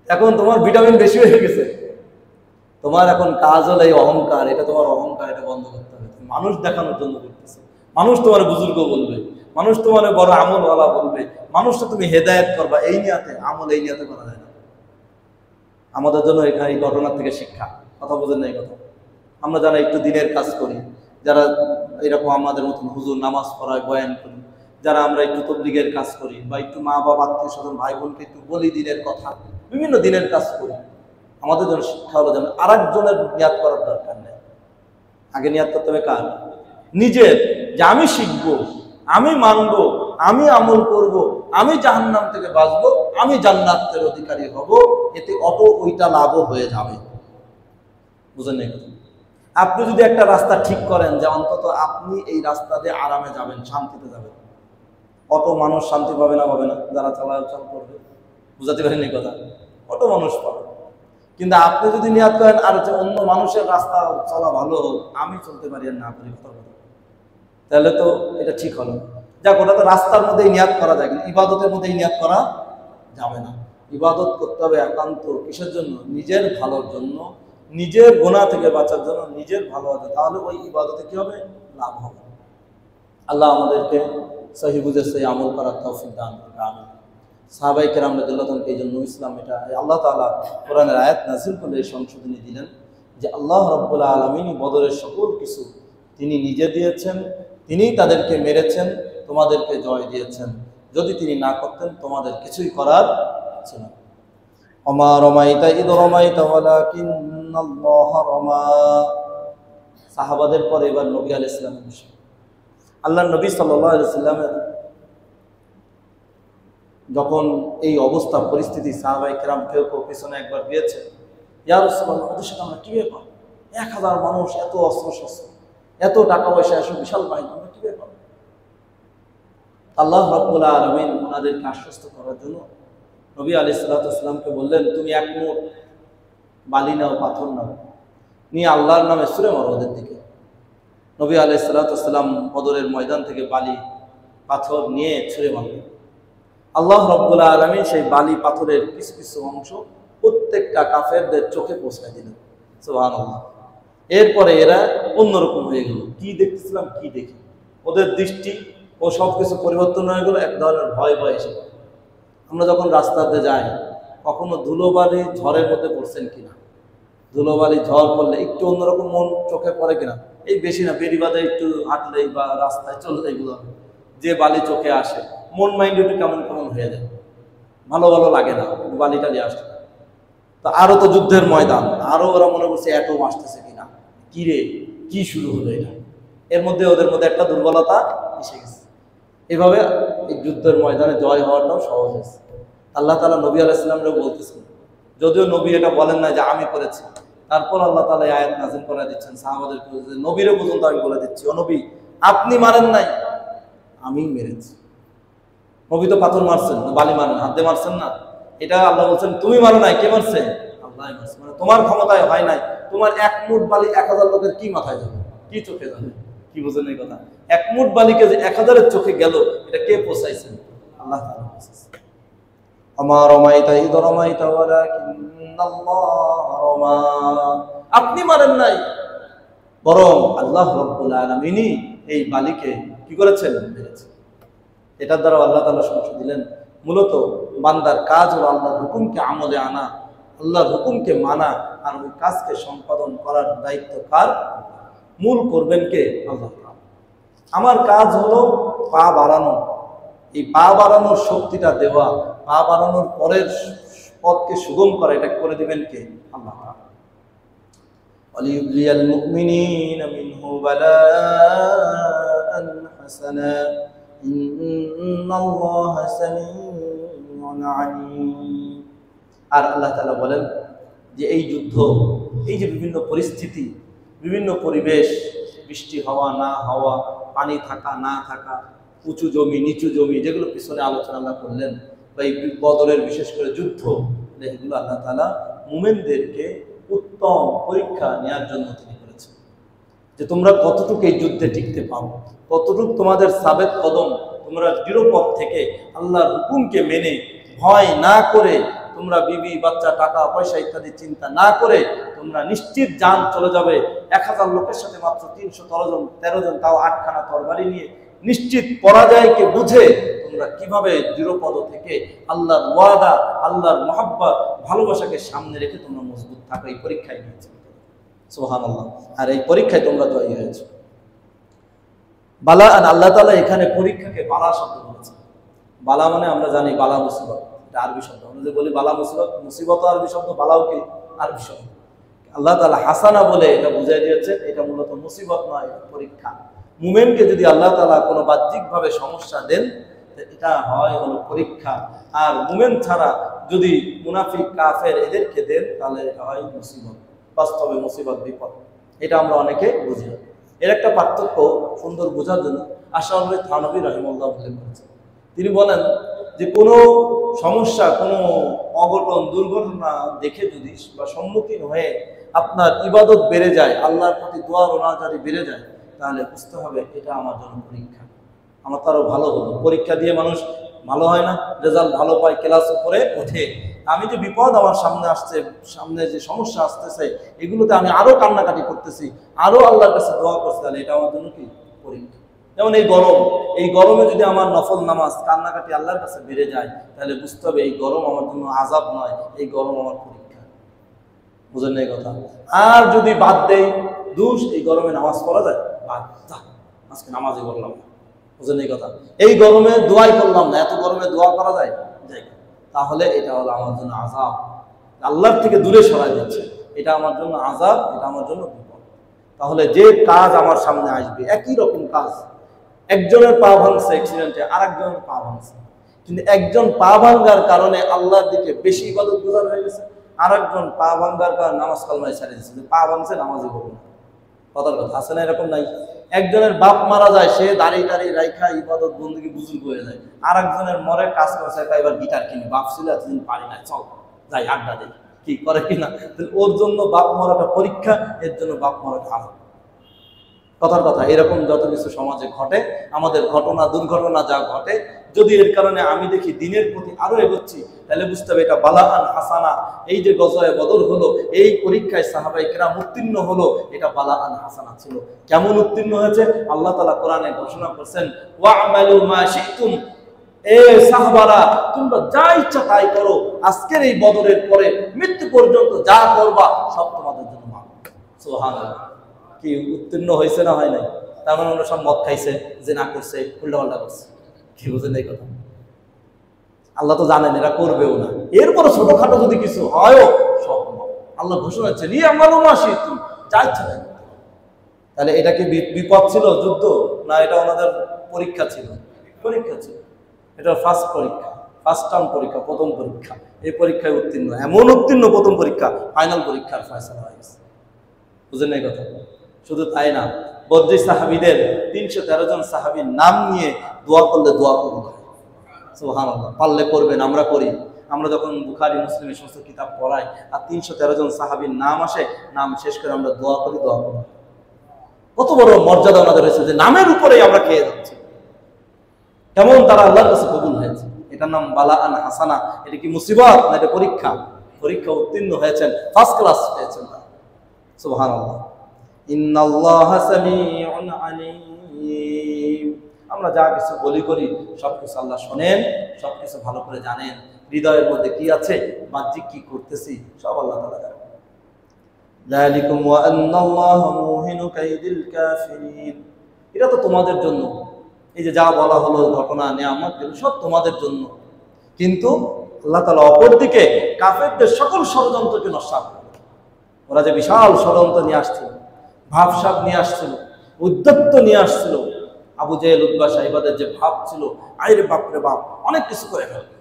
এখন তোমার ভিটামিন বেশি হয়ে গেছে, তোমার এখন কাজ হলো এই অহংকার। এটা তোমার অহংকার, এটা বন্ধ করতে হবে। মানুষ দেখানোর জন্য করতেছে, মানুষ তোমার বুজুর্গ বলবে, মানুষ তোমার বড় আমলওয়ালা বলবে, মানুষটা তুমি হেদায়েত করবা, এই নিয়াতে আমল, এই নিয়াতে করা যায় না। আমাদের জন্য এখানে এই ঘটনার থেকে শিক্ষা। কথা বোঝেন না এই কথা? আমরা যারা একটু দিনের কাজ করি, যারা এরকম আমাদের মতন হুজুর নামাজ পড়ায় বয়ান করি, যারা আমরা একটু তবলিগের কাজ করি, বা একটু মা বাবা আত্মীয় স্বজন ভাই বোনকে একটু বলি দিনের কথা, বিভিন্ন দিনের কাজ করি, আমাদের জন্য শিক্ষা হলো যেন আরেকজনের নিয়াত করার দরকার নেই। আগে নিয়াত করতে হবে কার? নিজের, যে আমি শিখবো, আমি মানবো, আমি আমল করব, আমি জাহান্নাম থেকে বাঁচবো, আমি জান্নাতের অধিকারী হব, এতে অত ওইটা লাভও হয়ে যাবে। বুঝেন নাই? আপনি যদি একটা রাস্তা ঠিক করেন যে অন্তত আপনি এই রাস্তা দিয়ে আরামে যাবেন, শান্তিতে যাবেন, অত মানুষ শান্তি পাবে না? পাবে না? যারা চলাচল করবে, বুঝাতে পারেন এই কথা? অত মানুষ পাবে। কিন্তু আপনি যদি নিয়াত করেন আর অন্য মানুষের রাস্তা চলা ভালো হোক, আমি চলতে পারি আর না পারি, তাহলে তো এটা ঠিক হলো। যাক, ওটা তো রাস্তার মধ্যেই নিয়াত করা যায়, কিন্তু ইবাদতের মধ্যেই নিয়াত করা যাবে না। ইবাদত করতে হবে একান্ত কিসের জন্য? নিজের ভালোর জন্য, নিজের গুনাহ থেকে বাঁচার জন্য, নিজের ভালো হবে, তাহলে ওই ইবাদতে কি হবে? লাভ হবে। আল্লাহ আমাদেরকে সহি বুঝে সেই আমল করার তৌফিক দান করুন। আমিন। সাহাবায়ে কেরাম রাদিয়াল্লাহু তাআলা এই জন্য ইসলাম এটা আল্লাহ তাআলা কোরআনের আয়াত নাযিল করে এই সংশোধনী দিলেন যে আল্লাহ রাব্বুল আলামিন বদরের সকল কিছু তিনি নিজে দিয়েছেন, তিনিই তাদেরকে মেরেছেন, তোমাদেরকে জয় দিয়েছেন। যদি তিনি না করতেন তোমাদের কিছুই করার ছিল না। ওমা রমাইতা ইদ রমাইতা ওয়ালাকিন্নাল্লাহ রমা। সাহাবাদের পরে এবার নবী আলাইহিস সালামের বিষয়। আল্লাহর নবী সাল্লাল্লাহু আলাইহি ওয়াসাল্লামের যখন এই অবস্থা পরিস্থিতি, সাহাবায়ে কেরাম কেউ কেউ পিছনে একবার দিয়েছে, ইয়া রাসূলুল্লাহ ওদের সাথে আমরা কি ব্যাপার, 1000 মানুষ, এত অস্ত্র শস্ত্র, এত টাকা পয়সা, এত বিশাল বাহিনী, আমরা কি ব্যাপার? আল্লাহ রাব্বুল আলামিন ওনাদেরকে আশ্বস্ত করার জন্য নবী আলাইহিস সালাতু ওয়াস সালামকে বললেন, তুমি এক মুঠ বালি নাও, পাথর নাও, নিয়ে আল্লাহর নামে ছুঁড়ে মারো ওদের দিকে। নবী আলাইহিস সালাতু ওয়াস সালাম বদরের ময়দান থেকে বালি পাথর নিয়ে ছুঁড়ে মারলেন। আল্লাহ রাব্বুল আলামিন সেই বালি পাথরের কিছু কিছু অংশ প্রত্যেকটা কাফেরদের চোখে পৌঁছায় দিলেন। সুবহানাল্লাহ। এরপরে এরা অন্যরকম হয়ে গেল, কি দেখতেছিলাম কি দেখি, ওদের দৃষ্টি ও সব কিছু পরিবর্তন হয়ে গেল, এক ধরনের ভয় ভয় এসে গেল। আমরা যখন রাস্তাতে যাই, কখনো ধুলোবালি ঝড়ের মধ্যে পড়ছেন কিনা? ধুলোবালি ঝড় পড়লে একটু অন্যরকম মন চোখে পড়ে কিনা? এই বেশি না, বেরিবাদে একটু হাঁটলেই বা রাস্তায় চলে যাই, যে বালি চোখে আসে মন মাইন্ড একটু কেমন কেমন হয়ে যায়, ভালো ভালো লাগে না, বালি টালি আসে। তো আরো তো যুদ্ধের ময়দান, আরো ওরা মনে করছে এত আসতেছে কিনা, কি রে কি শুরু হলো এটা, এর মধ্যে ওদের মধ্যে একটা দুর্বলতা এসে গেছে। এভাবে এই যুদ্ধের ময়দানে জয় হওয়াটাও সহজ হয়েছে। আল্লাহ তাআলা নবী আলাইহিস সালামকে বলতেছেন, যদিও নবী এটা বলেন না যে আমি করেছি, তারপর আল্লাহ তাআলা এই আয়াত নাযিল করে দিচ্ছেন সাহাবাদেরকে, নবীরে পর্যন্ত আমি বলে দিচ্ছি, ও নবী আপনি মারেন নাই, আমি মেরেছি। নবী তো পাথর মারছেন, বালি মারেন, হাত দিয়ে মারছেন না, এটা আল্লাহ বলছেন তুমি মারো নাই, কে মারছে? আল্লাহ মারছে। মানে তোমার ক্ষমতায় হয় নাই, তোমার এক মুঠ বালি 1000 লোকের কি মাথায় যাবে, কি চোখে যাবে? কি বোঝেন এই কথা? এক মুঠ বালিকে যে 1000-এর চোখে গেল, এটা কে পৌঁছাইছেন? আল্লাহ তাআলা পৌঁছাইছেন। আমা রমাইতা ইদ রমাইতা ওয়ালাকিন্নাল্লাহ রমা। আপনি মারেন নাই, বরং আল্লাহ রাব্বুল আলামিনই এই বালিকে কি করেছেন? মেরেছেন। এটার দ্বারা আল্লাহ তাআলা সাক্ষ্য দিলেন, মূলত বান্দার কাজ হলো আল্লাহর হুকুমকে আমলে আনা, আল্লাহর হুকুমকে মানা, আর ওই কাজকে সম্পাদন করার দায়িত্ব কার? মূল করবেন কে? আল্লাহ। আমার কাজ হলো পা বাড়ানো, এই পা বাড়ানোর শক্তিটা দেওয়া, পা বাড়ানোর পরের পথকে সুগম করা, এটা করে দিবেন কে? আল্লাহ। ওয়ালিউবলিয়াল মুমিনিনা মিনহু বালাআন হাসানা ইন্নাল্লাহা সামিউন আলীম। আর আল্লাহ তাআলা বলেন যে এই যুদ্ধ, এই যে বিভিন্ন পরিস্থিতি, বিভিন্ন পরিবেশ, বৃষ্টি হওয়া না হওয়া, পানি থাকা না থাকা, উঁচু জমি নিচু জমি, যেগুলো পিছনে আলোচনা আল্লাহ করলেন, বা এই বদরের বিশেষ করে যুদ্ধ, এগুলো আল্লাহ তাআলা মুমিনদেরকে উত্তম পরীক্ষা নেওয়ার জন্য তিনি করেছেন, যে তোমরা কতটুকু এই যুদ্ধে টিকতে পারো, কতটুকু তোমাদের সাবেত কদম, তোমরা দৃঢ়পথ থেকে আল্লাহর হুকুমকে মেনে ভয় না করে, তোমরা বিবি বাচ্চা টাকা পয়সা ইত্যাদি চিন্তা না করে তোমরা নিশ্চিত জান চলে যাবে। 1000 লোকের সাথে মাত্র 313 জন, তাও 8খানা তরবারি নিয়ে নিশ্চিত পরাজয়কে বুঝে তোমরা কিভাবে দৃঢ়পদ থেকে আল্লাহর ওয়াদা, আল্লাহর মহব্বত, ভালোবাসাকে সামনে রেখে তোমরা মজবুত থাকো, এই পরীক্ষায় নিয়েছে। সুবহানাল্লাহ। আর এই পরীক্ষায় তোমরা জয়ী হয়েছে। বালা, আল্লাহ তাআলা এখানে পরীক্ষাকে বালা শব্দ বলেছেন। বালা মানে আমরা জানি বালা মুসিবত, এটা আরবি শব্দ। আমরা যে বলি বালা মুসিবত, মুসিবত আরবি শব্দ, বালাও কি আরবি শব্দ। আল্লাহ তাআলা হাসানা বলে এটা বুঝাই দিয়েছেন, এটা মূলত মুসিবত নয়, পরীক্ষা। মুমিনকে যদি আল্লাহ তাআলা কোনো বাহ্যিকভাবে সমস্যা দেন, এটা হয় হলো পরীক্ষা। আর মুমিন ছাড়া যদি মুনাফিক কাফের এদেরকে দেন, তাহলে এটা হয় মুসিবত, বাস্তবে মুসিবত, বিপদ। এটা আমরা অনেকে বুঝি না। এর একটা পার্থক্য সুন্দর বোঝার জন্য আশরাফুল থানভী রাহিমাহুল্লাহ বলেছেন। তিনি বলেন যে কোনো সমস্যা, কোনো অঘটন, দুর্ঘটনা দেখে যদি বা সম্মুখীন হয়ে আপনার ইবাদত বেড়ে যায়, আল্লাহর প্রতি দোয়া রোনাজারি বেড়ে যায়, তাহলে বুঝতে হবে এটা আমার জন্য পরীক্ষা, আমার তারও ভালো হলো। পরীক্ষা দিয়ে মানুষ ভালো হয় না, রেজাল্ট ভালো পায়, ক্লাস উপরে ওঠে। আমি যে বিপদ আমার সামনে আসছে, সামনে যে সমস্যা আসতেছে, এগুলোতে আমি আরো কান্নাকাটি করতেছি, আরো আল্লাহর কাছে দোয়া করছি, তাহলে এটা আমার জন্য কি পরীক্ষা। যেমন এই গরমে যদি আমার নফল নামাজ কান্নাকাটি আল্লাহর কাছে বেড়ে যায়, তাহলে বুঝতে হবে এই গরম আমার জন্য আযাব নয়, এই গরম আমার পরীক্ষা। বুঝেন না এই কথা? আর যদি বাদ দেই দোষ, এই গরমে নামাজ পড়া যায়, বাদ, আজকে নামাজই করলাম না। বুঝেন এই কথা? এই গরমে দোয়াই করলাম না, এত গরমে দোয়া করা যায়, তাহলে এটা হলো আমার জন্য আযাব, আল্লাহর থেকে দূরে সরাই দিচ্ছে। এটা আমার জন্য আযাব, এটা আমার জন্য বিপদ। তাহলে যে কাজ আমার সামনে আসবে, একই রকম কাজ, একজনের পা ভাঙছে অ্যাক্সিডেন্টে, আর একজনের পা ভাঙছে, কিন্তু একজন পা ভাঙ্গার কারণে আল্লাহর দিকে বেশি ইবাদত গুজার হয়ে গেছে, আর একজন পা ভাঙ্গার কারণে নামাজ কালমায় ছেড়ে দিচ্ছে, পা ভাঙছে নামাজই করবে না। কথার কথা আছে না? এরকম নাই? একজনের বাপ মারা যায়, সে দাঁড়িয়ে দাঁড়িয়ে রাইখা ইবাদত বন্দেগী বুজুর্গ হয়ে যায়, আর একজনের মরে কাজ করছে, এবার গিটার কিনি, বাপ ছিল এতদিন পারি না, চল যাই আড্ডা দেয়, কি করে কিনা। ওর জন্য বাপ মরাটা পরীক্ষা, এর জন্য বাপ মরাটা আযাব। কথার কথা এরকম যত কিছু সমাজে ঘটে, আমাদের ঘটনা দুর্ঘটনা যা ঘটে, যদি এর কারণে আমি দেখি দিনের প্রতি আরো এগোচ্ছি, তাহলে বুঝতে হবে এটা বালাআন হাসানা। এই যে গজওয়ে বদর হলো, এই পরীক্ষায় সাহাবায়ে কেরাম উত্তীর্ণ হলো, এটা বালাআন হাসানা ছিল। কেমন উত্তীর্ণ হয়েছে? আল্লাহ তাআলা কোরআনে ঘোষণা করেছেন, ওয়া'মালু মা শি'তুম, এ সাহাবারা তোমরা যা ইচ্ছা তাই করো, আজকের এই বদরের পরে মৃত্যু পর্যন্ত যা করবা সব তোমাদের জন্য মাফ। সুবহানাল্লাহ। কি উত্তীর্ণ হয়েছে না হয় নাই? তার মানে আমরা সব মদ খাইছে, জিনা করছে, উল্টাপাল্টা করছে, কি বুঝেন এই কথা? আল্লাহ তো জানেন এরা করবেও না, এরপরে ছোটখাটো যদি কিছু হয়ও সব আল্লাহ ঘোষণা হচ্ছে নিয়ে আমার মাসি তুমি যা ইচ্ছা তাই। তাহলে এটা কি বিপদ ছিল, যুদ্ধ, না এটা ওনাদের পরীক্ষা ছিল? পরীক্ষা ছিল। এটা ফার্স্ট পরীক্ষা, ফার্স্ট টার্ম পরীক্ষা, প্রথম পরীক্ষা। এই পরীক্ষায় উত্তীর্ণ, এমন উত্তীর্ণ প্রথম পরীক্ষা, ফাইনাল পরীক্ষার ফয়সালা হয়ে গেছে। বুঝেন এই কথা? শুধু তাই না, বদরি সাহাবীদের 313 জন সাহাবীর নাম নিয়ে দোয়া করলে দোয়া কবুল হয়। সুবহানাল্লাহ। পারলে করবেন, আমরা করি। আমরা যখন বুখারী মুসলিমের সমস্ত কিতাব পড়াই আর 313 জন সাহাবীর নাম আসে, নাম শেষ করে আমরা দোয়া করি, দোয়া করি। কত বড় মর্যাদা আমাদের রয়েছে যে নামের উপরেই আমরা খেয়ে যাচ্ছি। কেমন তারা আল্লাহর কাছে কবুল হয়েছে। এটার নাম বালাআন হাসানা। এটা কি মুসিবত না এটা পরীক্ষা? পরীক্ষা উত্তীর্ণ হয়েছেন, ফার্স্ট ক্লাস পেয়েছেন তারা। সুবহানাল্লাহ। ইন্নাল্লাহা সামিউন আলীম। আমরা যা কিছু বলি করি সবকিছু আল্লাহ শোনেন, সবকিছু ভালো করে জানেন। হৃদয়ের মধ্যে কি আছে, বাহ্যিক কি করতেছি, সব আল্লাহ তাআলা জানেন। যালিকুম ওয়া আন্নাল্লাহা মুহিনু কাইদিল কাফিরিন। এটা তো তোমাদের জন্য, এই যে যা বলা হলো ঘটনা, নিয়ামত, সব তোমাদের জন্য। কিন্তু আল্লাহ তাআলা অপরদিকে কাফেরদের সকল ষড়যন্ত্রকে নষ্ট করে। ওরা যে বিশাল ষড়যন্ত্র নিয়ে আসছিল, ভাবসাব নিয়ে আসছিল, উদ্যত্ত নিয়ে আসছিল, আবু জেহেল উতবা সাহেবাদের যে ভাব ছিল, আইরে বাপরে বাপ, অনেক কিছু করে ফেলবে,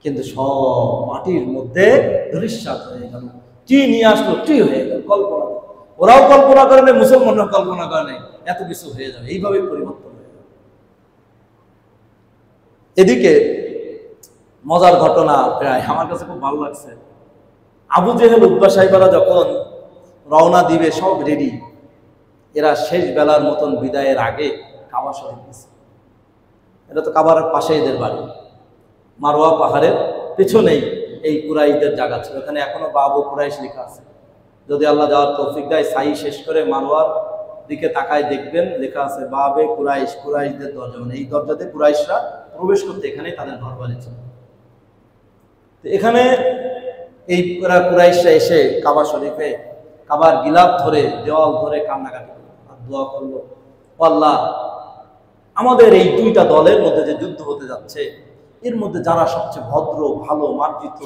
কিন্তু সব মাটির মধ্যে ধূলিসাৎ হয়ে গেল। কি নিয়ে আসলো, কি হয়ে গেল, কল্পনা। ওরাও কল্পনা করে নাই, মুসলমানরাও কল্পনা করে নাই এত কিছু হয়ে যাবে, এইভাবে পরিবর্তন হয়ে যাবে। এদিকে মজার ঘটনা প্রায় আমার কাছে খুব ভালো লাগছে। আবু জেহেল উতবা সাহেবারা যখন রওনা দিবে, সব রেডি, এরা শেষ বেলার মতন বিদায়ের আগে কাবা শরীফ গেছে। এটা তো কাবার পাশে এদের বাড়ি, মারওয়া পাহাড়ের পেছনেই এই কুরাইশদের জায়গা ছিল। এখানে এখনো বাবু কুরাইশ লেখা আছে। যদি আল্লাহ যাওয়ার তৌফিক দেয়, সাই শেষ করে মারওয়ার দিকে তাকায় দেখবেন লেখা আছে বাবে কুরাইশ, কুরাইশদের দরজা। মানে এই দরজাতে কুরাইশরা প্রবেশ করতে, এখানেই তাদের ঘর বাড়ি ছিল। তো এখানে এই কুরাইশরা এসে কাবা শরীফে কাবার গিলাফ ধরে, দেওয়াল ধরে কান্নাকাটি করলো আর দোয়া করলো, আল্লাহ আমাদের এই দুইটা দলের মধ্যে যে যুদ্ধ হতে যাচ্ছে, এর মধ্যে যারা সবচেয়ে ভদ্র, ভালো, মার্জিত,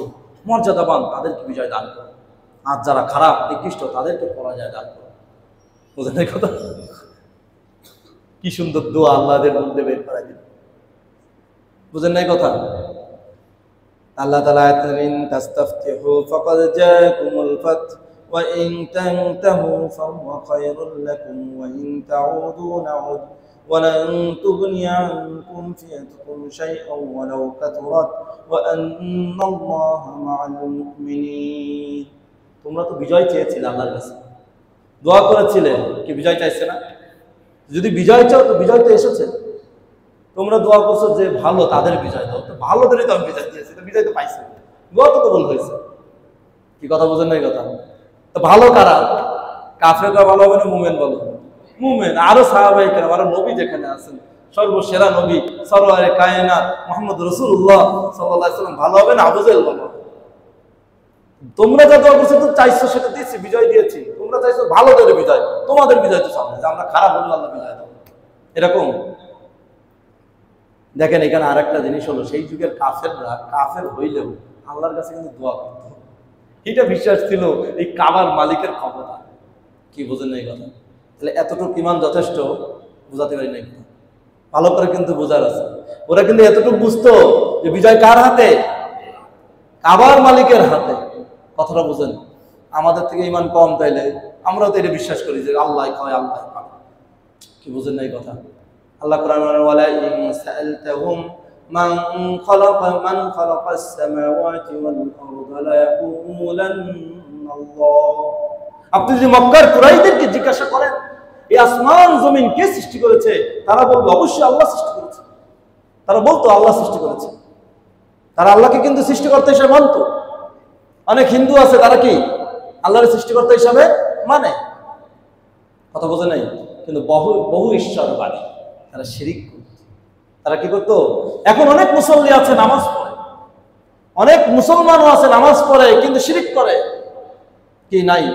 মর্যাদাবান, তাদেরকে বিজয় দান করো, আর যারা খারাপ, নিকৃষ্ট, তাদেরকে পরাজয় দান করো। বুঝলেন এই কথা? কি সুন্দর দোয়া আল্লাহদের মধ্যে বের করা দিল। বুঝেন না এই কথা? আল্লাহ তাআলা আয়াতেন তাস্তাফতিহু ফাকাদ জাআকুমুল ফাত ওয়া ইন তানতাহু ফাহুয়া খায়রুল লাকুম ওয়া ইন তাউদু নাউদ ওয়া লান তুগনিয়া আনকুম ফিয়াতুকুম শাইআন ওয়ালাউ কাথুরাত ওয়া আন্নাল্লাহা মাআল মুমিনিন। তোমরা তো বিজয় চেয়েছিলে, আল্লাহর কাছে দোয়া করেছিলে, কি বিজয় চাইছে না? যদি বিজয় চাও তো বিজয় তো এসেছে। তোমরা দোয়া করছো যে ভালো তাদের বিজয় দাও, তো ভালোদেরই তো আমি বিজয় দিয়েছি, তো বিজয় তো পাইছি, দোয়া তো কবুল হয়েছে। কি কথা বোঝেন না এই কথা? তো ভালো কারা? কাফেররা ভালো হবে না মুমিন ভালো? মুমিন। আরো সাহাবায়ে কেরাম, আরো নবী যেখানে আছেন, সর্বসেরা নবী সরওয়ারে কায়নাত মুহাম্মদ রাসূলুল্লাহ সাল্লাল্লাহু আলাইহি ওয়াসাল্লাম ভালো হবে না আবু জেহেল ভালো হবে? তোমরা যা দোয়া করছো তো চাইছো সেটা দিয়েছি, বিজয় দিয়েছি। তোমরা চাইছো ভালোদের বিজয়, তোমাদের বিজয় তো সামনে, যে আমরা খারাপ হলে আল্লাহ বিজয় দাও, এরকম। দেখেন এখানে আরেকটা জিনিস হলো, সেই যুগের কাফেররা কাফের হইলেও আল্লাহর কাছে কিন্তু দোয়া করত। এটা বিশ্বাস ছিল এই কাবার মালিকের ক্ষমতা। কি বোঝেন না এই কথা? তাহলে এতটুকু ইমান যথেষ্ট? বোঝাতে পারি না, ভালো করে কিন্তু বোঝার আছে। ওরা কিন্তু এতটুকু বুঝতো যে বিজয় কার হাতে? কাবার মালিকের হাতে। কথাটা বুঝেন? আমাদের থেকে ইমান কম, তাইলে আমরাও তো এটা বিশ্বাস করি যে আল্লাহ খায়, আল্লাহ পায়। কি বুঝেন না এই কথা? আল্লাহ কোরআন বলেন, ওয়ালা ইন সাআলতাহুম মান খালাকাস সামাওয়াতি ওয়াল আরদা লা ইয়াকুলুন্না আল্লাহ। আপনি যদি মক্কার কুরাইশদেরকে জিজ্ঞাসা করেন এই আসমান জমিন কে সৃষ্টি করেছে, তারা বলবে অবশ্যই আল্লাহ সৃষ্টি করেছে। তারা বলতো আল্লাহ সৃষ্টি করেছে। তারা আল্লাহকে কিন্তু সৃষ্টিকর্তা হিসেবে মানত। অনেক হিন্দু আছে তারা কি আল্লাহর সৃষ্টিকর্তা হিসাবে মানে? কথা বোঝে নাই? কিন্তু বহু বহু ঈশ্বরবাদী, তারা শিরিক করত। তারা কি করতো? এখন অনেক মুসল্লি আছে নামাজ পড়ে, অনেক মুসলমানও আছে নামাজ পড়ে, কিন্তু শিরিক করে। কি নাই?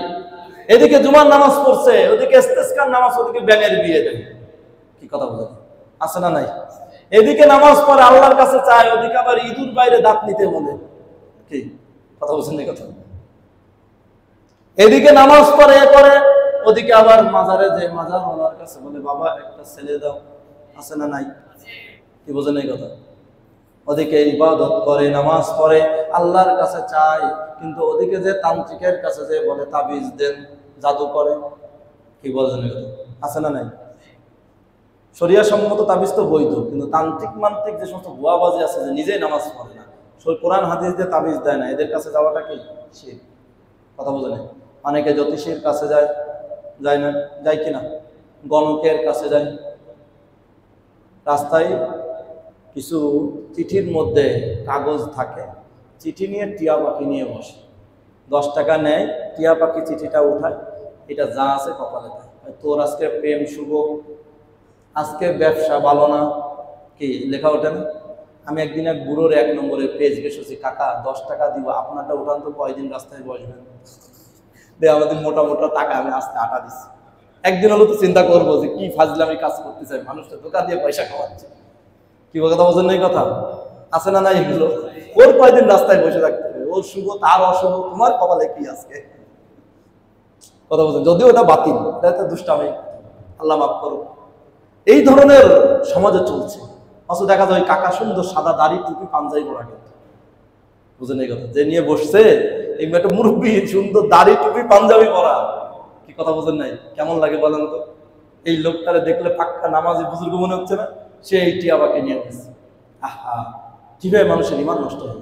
এদিকে জুমার নামাজ পড়ছে, ওদিকে ইস্তেসকার নামাজ, ওদিকে ব্যাঙের বিয়ে দেয়। কি কথা বলে? আছে না নাই? এদিকে নামাজ পড়ে আল্লাহর কাছে চায়, ওদিকে আবার ইঁদুর বাইরে দাঁত নিতে বলে। কি কথা বলছেন এই কথা? এদিকে নামাজ পড়ে করে, ওদিকে আবার মাজারে যে মাজার আল্লাহর কাছে বলে বাবা একটা ছেলে দাও। আছে না নাই? কি বোঝেন এই কথা? ওদিকে ইবাদত করে, নামাজ পড়ে, আল্লাহর কাছে চায়, কিন্তু ওদিকে যে তান্ত্রিকের কাছে যে বলে তাবিজ দেন, জাদু করে। কি বোঝেন এই কথা? আছে না নাই? শরিয়া সম্মত তাবিজ তো বৈধ, কিন্তু তান্ত্রিক মান্ত্রিক যে সমস্ত ভুয়াবাজি আছে যে নিজেই নামাজ পড়ে না, কোরআন হাদিস দিয়ে তাবিজ দেয় না, এদের কাছে যাওয়াটা কি শিরক। কথা বোঝে না? অনেকে জ্যোতিষীর কাছে যায়, যায় না? যায় কিনা? গণকের কাছে যায়। রাস্তায় কিছু চিঠির মধ্যে কাগজ থাকে, চিঠি নিয়ে টিয়া পাখি নিয়ে বসে, 10 টাকা নেয়, টিয়া পাখি চিঠিটা উঠায়, এটা যা আছে কপালে দেয়। তোর আজকে প্রেম শুভ, আজকে ব্যবসা ভালো না, কি লেখা ওঠে না? আমি একদিন এক বুড়োর 1 নম্বরে পেজ গেছি, কাকা 10 টাকা দিব, আপনারটা উঠান তো, কয়দিন রাস্তায় বসবেন, দে আমাদের মোটা মোটা টাকা, আমি আস্তে আটা দিচ্ছি। একদিন হলো তো চিন্তা করবো যে কি ফাজলামি কাজ করতে চাই, মানুষটা দোকান দিয়ে পয়সা খাওয়াচ্ছে। কি কথা বলছেন না এই কথা? আছে না নাই? এগুলো ওর কয়দিন রাস্তায় বসে থাকতে হবে, ওর শুভ তার অশুভ, তোমার কপালে কি আজকে? কথা বলছেন? যদিও ওটা বাতিল, এটা দুষ্টামি, আল্লাহ মাফ করো। এই ধরনের সমাজে চলছে। অথচ দেখা যায় কাকা সুন্দর সাদা দাড়ি, টুপি, পাঞ্জাবি পরা, কিন্তু বুঝেন এই কথা? যে নিয়ে বসছে এই একটা মুরব্বী, সুন্দর দাড়ি, টুপি, পাঞ্জাবি পরা। কি কথা বোঝেন নাই? কেমন লাগে বলেন তো? এই লোকটারে দেখলে পাক্কা নামাজি বুজুর্গ মনে হচ্ছে না? সে এই টিয়াবাকে নিয়ে গেছে। আহা, কিভাবে মানুষের ইমান নষ্ট হয়ে?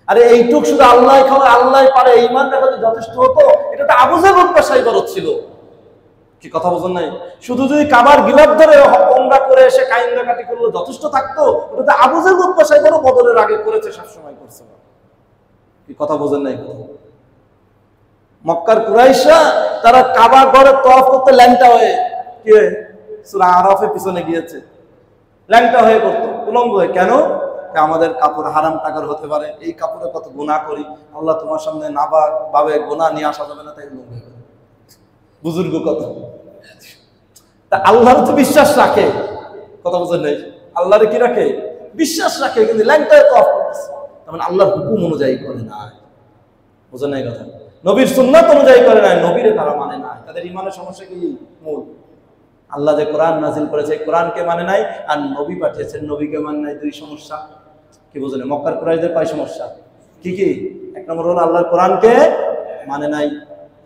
আরে এইটুক শুধু আল্লাহ খাওয়া, আল্লাহ পারে, ইমান দেখা যথেষ্ট হতো। এটা তো আবু জেহেল উৎপাসাই ইবাদত ছিল। কি কথা বোঝেন নাই? শুধু যদি কাবার গিলাফ ধরে ওমরা করে এসে কাইন্দা কাটি করলে যথেষ্ট থাকতো, ওটা তো আবু জেহেল উৎপাসাই বড় বদরের আগে করেছে, সবসময় করছে। কি কথা বোঝেন নাই? মক্কার কুরাইশরা তারা কাবা ঘরে তওয়াফ করতে ল্যাংটা হয়ে, কি সূরা আরাফের পিছনে গিয়েছে, ল্যাংটা হয়ে করতো, উলঙ্গ হয়ে। কেন? আমাদের কাপড় হারাম টাকার হতে পারে, এই কাপড়ে কত গুনাহ করি, আল্লাহ তোমার সামনে না ভাবে গুনাহ নিয়ে আসা যাবে না, তাই উলঙ্গ হয়ে। বুজুর্গ কত তা আল্লাহর তো বিশ্বাস রাখে। কথা বোঝেন নাই? আল্লাহরে কি রাখে? বিশ্বাস রাখে, কিন্তু ল্যাংটায় তওয়াফ করতেছে, তার মানে আল্লাহর হুকুম অনুযায়ী করে না। বোঝেন নাই কথা? নবীর সুন্নাত অনুযায়ী করে নাই, নবীরে তারা মানে না। তাদের ইমানের সমস্যা কি? মূল আল্লাহ যে কোরআন নাজিল করেছে, কোরআনকে মানে নাই, আর নবী পাঠিয়েছেন, নবীকে মানে নাই। 2 সমস্যা। কি বোঝেন? মক্কার কুরাইশদের 5 সমস্যা। কি কি? 1 নম্বর হলো আল্লাহর কোরআনকে মানে নাই।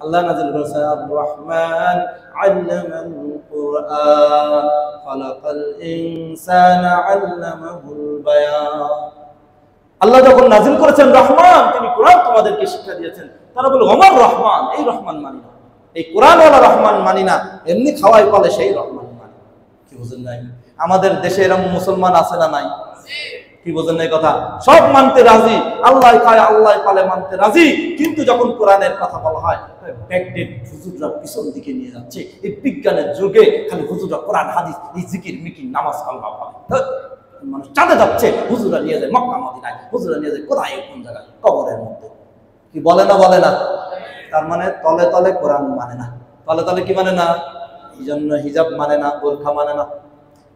আল্লাহ নাজিল করেছেন আর-রহমান আল্লামাল কুরআন খালাকাল ইনসানা আল্লামাহুল বায়ান। আল্লাহ যখন নাজিল করেছেন রহমান, তিনি কোরআন তোমাদেরকে শিক্ষা দিয়েছেন। তারা বলে ওমর রহমান, এই রহমান মানি না, এই কোরআনওয়ালা রহমান মানি না, এমনি খাওয়াই পালে সেই রহমান মানি। কি বুঝেন নাই? আমাদের দেশে এরকম মুসলমান আছে না নাই? কি বোঝেন এই কথা? সব মানতে রাজি, আল্লাহ খায় আল্লাহ পালে মানতে রাজি, কিন্তু যখন কোরআনের কথা বলা হয় ব্যাকডেট হুজুররা পিছন দিকে নিয়ে যাচ্ছে। এই বিজ্ঞানের যুগে খালি হুজুররা কোরআন হাদিস এই জিকির মিকির নামাজ কালমা পড়ে, মানুষ চাঁদে যাচ্ছে, হুজুররা নিয়ে যায় মক্কা মদিনায়, হুজুররা নিয়ে যায় কোথায় কোন জায়গায় কবরের মধ্যে। কি বলে না বলে না? তার মানে তলে তলে কোরআন মানে না, তলে তলে কি মানে না? এই জন্য হিজাব মানে না, বোরখা মানে না।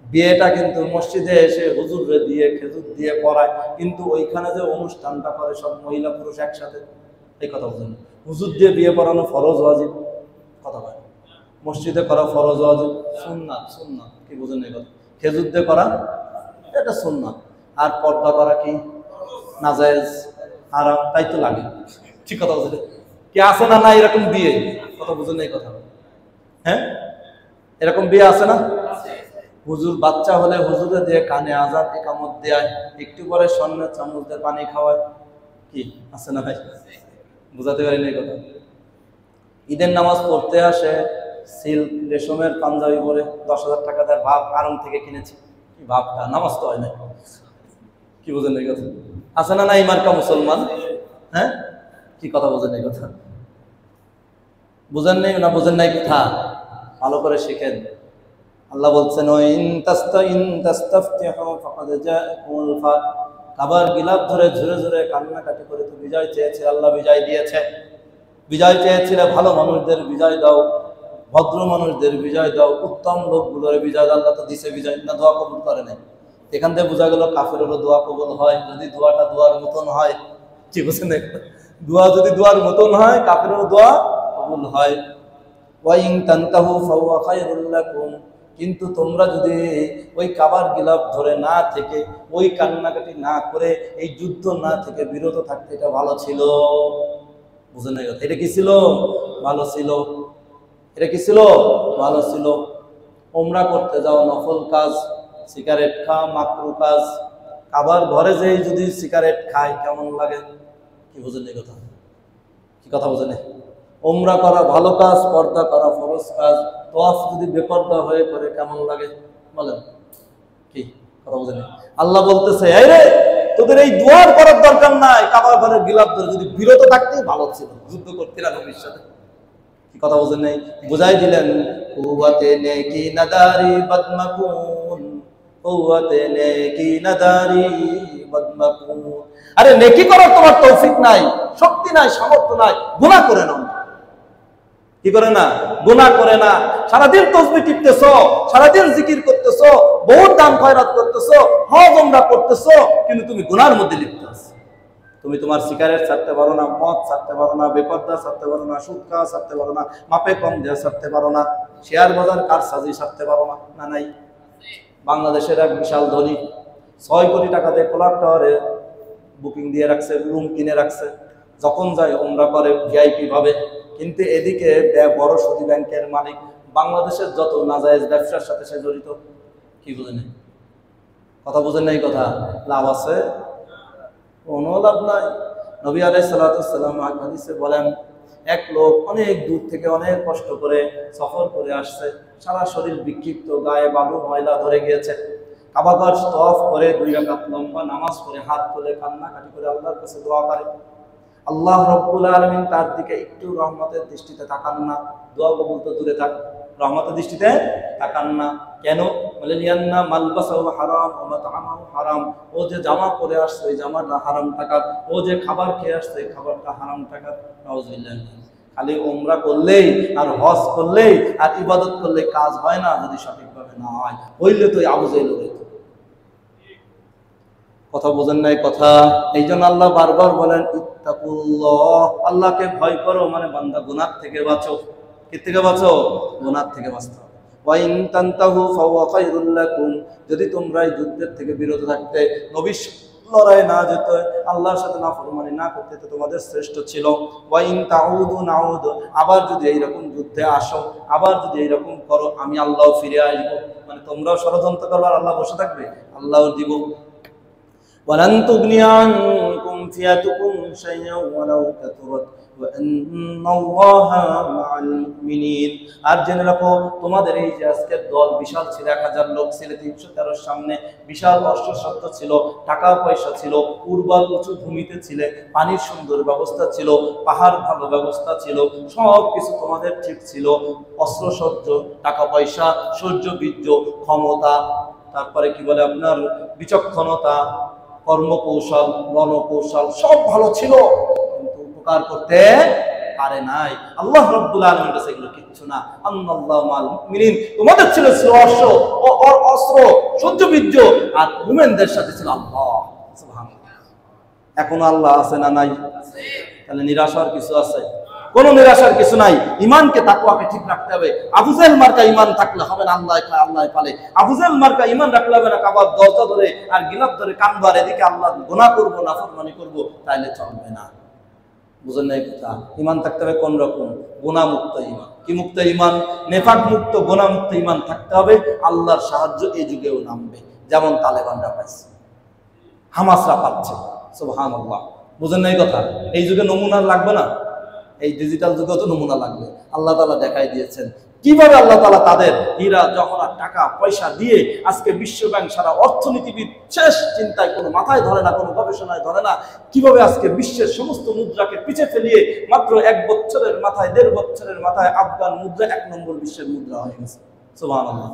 বিয়েটা কিন্তু মসজিদে এসে হুজুরে দিয়ে খেজুর দিয়ে পড়ায়, কিন্তু ওইখানে যে অনুষ্ঠানটা করে সব মহিলা পুরুষ একসাথে, এই কথা বুঝেন। হুজুর দিয়ে বিয়ে পড়ানো ফরজ ওয়াজিব? কথা বলে। মসজিদে করা ফরজ ওয়াজিব? সুন্নাত। সুন্নাত কি বুঝেন এই কথা? খেজুর দিয়ে করা এটা সুন্নাত, আর পর্দা করা কি নাজায়েজ হারাম, তাই তো লাগে। ঠিক কথা বুঝলে? কি আছে না না এরকম বিয়ে? কথা বুঝেন এই কথা? হ্যাঁ, এরকম বিয়ে আছে না? হুজুর বাচ্চা হলে হুজুরে দিয়ে কানে আজাদ একামত দেয়, একটু পরে স্বর্ণের চামচ দিয়ে পানি খাওয়ায়, কি আছে না ভাই? বুঝাতে পারিনি এই কথা? ঈদের নামাজ পড়তে আসে, সিল্ক রেশমের পাঞ্জাবি পরে 10,000 টাকা দেয়, ভাব আড়ং থেকে কিনেছি, কি ভাবটা, নামাজ তো হয় না। কি বোঝেন এই কথা? আছে না নাই মার্কা মুসলমান? হ্যাঁ, কি কথা বোঝেন এই কথা? বুঝেন নেই না? বুঝেন নাই কথা? ভালো করে শিখেন। আল্লাহ বলছেন কাবার গিলাফ ধরে ঝুরে ঝুরে কান্নাকাটি করে তো বিজয় চেয়েছিল, আল্লাহ বিজয় দিয়েছে। বিজয় চেয়েছিলে, ভালো মানুষদের বিজয় দাও, ভদ্র মানুষদের বিজয় দাও, উত্তম লোকগুলোর বিজয় দাও। আল্লাহ তো দিছে বিজয়, না দোয়া কবুল করে নাই? এখান থেকে বোঝা গেল কাফেরেরও দোয়া কবুল হয় যদি দোয়াটা দোয়ার মতন হয়। ঠিক আছে না? দোয়া যদি দোয়ার মতন হয়, কাফেরেরও দোয়া কবুল হয়। ওয়াইন তানতাহু ফাহুয়া খায়রুল লাকুম, কিন্তু তোমরা যদি ওই কাবার গিলাফ ধরে না থেকে, ওই কান্নাকাটি না করে, এই যুদ্ধ না থেকে বিরত থাকতে, এটা ভালো ছিল। বুঝেন না? এটা কি ছিল? ভালো ছিল। এটা কি ছিল? ভালো ছিল। ওমরা করতে যাও নফল কাজ, সিগারেট খাও মাকরু কাজ, কাবার ঘরে যেই যদি সিগারেট খায় কেমন লাগে? কি বুঝেন এই কথা? কি কথা বুঝেন? ওমরা করা ভালো কাজ, পর্দা করা ফরজ কাজ, তওয়াফ যদি বেপর্দা হয়ে করে কেমন লাগে বলেন? কি কথা বুঝেন? আল্লাহ বলতেছে, এই রে তোদের এই দোয়ার করার দরকার নাই, কাবার ঘরের গিলাফ ধরে যদি বিরত থাকতেই ভালো ছিল, যুদ্ধ করতে না নবীর সাথে। কি কথা বুঝেন নাই? বুঝাই দিলেন, কুওয়াতে নেকি নাদারি বদমাকুন, কুওয়াতে নেকি নাদারি বদমাকুন। আরে নেকি করার তোমার তৌফিক নাই, শক্তি নাই, সামর্থ্য নাই, গুনাহ করে নাও। কি করে না? গুনাহ করে না। সারাদিন তাসবিহ টিপতেছো, সারাদিন জিকির করতেছো, বহুত দান খয়রাত করতেছো, হজ উমরা করতেছো, কিন্তু তুমি গুনাহর মধ্যে লিপ্ত আছো। তুমি তোমার সিগারেট ছাড়তে পারো না, মদ ছাড়তে পারো না, বেপরদা ছাড়তে পারো না, সুদ খাওয়া ছাড়তে পারো না, মাপে কম দেওয়া ছাড়তে পারো না, শেয়ার বাজার কারসাজি ছাড়তে পারো না। না নাই? বাংলাদেশের এক বিশাল ধনী 6 কোটি টাকা দিয়ে ক্লক টাওয়ারে বুকিং দিয়ে রাখছে, রুম কিনে রাখছে, যখন যায় উমরা করে ভিআইপি ভাবে। কিন্তু এদিকে বড় সুদী ব্যাংকের মালিক, বাংলাদেশের যত নাজায়েজ ব্যবসার সাথে সে জড়িত। কি বুঝেন? কথা বুঝেন নাই? কথা লাভ আছে? কোনো লাভ নাই। নবী আলাইহিস সালাতু ওয়াস সালাম হাদিসে বলেন, এক লোক অনেক দূর থেকে অনেক কষ্ট করে সফর করে আসছে, সারা শরীর বিক্ষিপ্ত, গায়ে বালু ময়লা ধরে গিয়েছে, কাবা ঘর তওয়াফ করে 2 রাকাত লম্বা নামাজ পড়ে হাত তুলে কান্নাকাটি করে আল্লাহর কাছে দোয়া করে। আল্লাহ রাব্বুল আলামিন তার দিকে একটু রহমতের দৃষ্টিতে তাকান না। দোয়া কবুল তো দূরে থাক, রহমতের দৃষ্টিতে তাকান না। কেন? বলে লিয়ান্না মালবাসাহু হারাম ওয়া মাতআমাহু হারাম। ও যে জামা পরে আসছে ওই জামাটা হারাম টাকা, ও যে খাবার খেয়ে আসছে এই খাবারটা হারাম টাকা। নাউযুবিল্লাহ। খালি উমরা করলেই আর হজ করলেই আর ইবাদত করলে কাজ হয় না, যদি সঠিকভাবে না হয়। হইলে তো আবু জাহেল হইতো। কথা বোঝেন নাই? কথা এই জন্য আল্লাহ বারবার বলেন ইত্তাকুল্লাহ, আল্লাহকে ভয় করো, মানে বান্দা গুনাহ থেকে বাঁচো। কি থেকে বাঁচো? গুনাহ থেকে বাঁচতে হবে। ওয়াইন তানতাহু ফাহুয়া খায়রুল লাকুম, যদি তোমরা এই যুদ্ধের থেকে বিরত থাকতে, নবীর লড়াই না যেত, আল্লাহর সাথে নাফরমানি না করতে, তো তোমাদের শ্রেষ্ঠ ছিল। ওয়াইন তাউদু নাউদ, আবার যদি এইরকম যুদ্ধে আসো, আবার যদি এইরকম করো, আমি আল্লাহ ফিরে আসবো। মানে তোমরাও ষড়যন্ত্র করো আর আল্লাহ বসে থাকবে? আল্লাহ দিব। ওয়ালান তুগনি আনকুম ফিয়াতুকুম শাইআন ওয়ালাউ কাতুরাত, ওয়া ইন্নাল্লাহা মাআল মুমিনিন। আর জেনে রাখো তোমাদের এই যে আজকের দল বিশাল ছিল, 1000 লোক ছিল, 313 সামনে বিশাল অস্ত্রশস্ত্র ছিল, টাকা পয়সা ছিল, উর্বর উঁচু ভূমিতে ছিলে, পানির সুন্দর ব্যবস্থা ছিল, পাহাড় ভালো ব্যবস্থা ছিল, সব কিছু তোমাদের ঠিক ছিল। অস্ত্রসজ্জ, টাকা পয়সা, সূর্য বীর্য, ক্ষমতা, তারপরে কি বলে আপনার বিচক্ষণতা, কর্মকৌশল, রণকৌশল সব ভালো ছিল, কিন্তু উপকার করতে পারে নাই। আল্লাহ রাব্বুল আলামিনের কাছে এগুলো কিচ্ছু না। আল্লাহু মাল মুমিনিন, তোমাদের ছিল অস্ত্র ও অস্ত্র, সূর্য বীর্য, আর মুমিনদের সাথে ছিল আল্লাহ। সুবহানাল্লাহ। এখনো আল্লাহ আছে না নাই? তাহলে নিরাশার কিছু আছে? কোন নিরাশার কিছু নাই। ইমানকে তাকওয়াকে ঠিক রাখতে হবে। আবু জাহেল মার্কা ইমান থাকলে হবে না আল্লাহ খায় আল্লাহ পালে। আবু জাহেল মার্কা ইমান রাখলে হবে না কাবার দরজা ধরে আর গিলাফ ধরে কানবার এদিকে আল্লাহ গুনাহ করব, নাফরমানি করব, তাইলে চলবে না। বুঝেন না এই কথা? ইমান থাকতে হবে কোন রকম? গুনাহ মুক্ত ইমান। কি মুক্ত ইমান? নেফাক মুক্ত, গুনাহ মুক্ত ইমান থাকতে হবে। আল্লাহর সাহায্য এই যুগেও নামবে, যেমন তালেবানরা পাইছে, হামাসরা পাচ্ছে। সুবহানাল্লাহ। বুঝেন না এই কথা? এই যুগে নমুনা লাগবে না? এই ডিজিটাল যুগে তো নমুনা লাগবে। আল্লাহ তাআলা দেখাই দিয়েছেন কিভাবে আল্লাহ তাআলা তাদের হীরা জওহরাত টাকা পয়সা দিয়ে আজকে বিশ্ব ব্যাংক সারা অর্থনীতিবিদ শেষ চিন্তায় কোনো মাথায় ধরে না, কোনো গবেষণায় ধরে না, কিভাবে আজকে বিশ্বের সমস্ত মুদ্রাকে পিছে ফেলিয়ে মাত্র 1 বছরের মাথায়, 1.5 বছরের মাথায় আফগান মুদ্রা 1 নম্বর বিশ্বের মুদ্রা হয়ে গেছে। সুবহানাল্লাহ।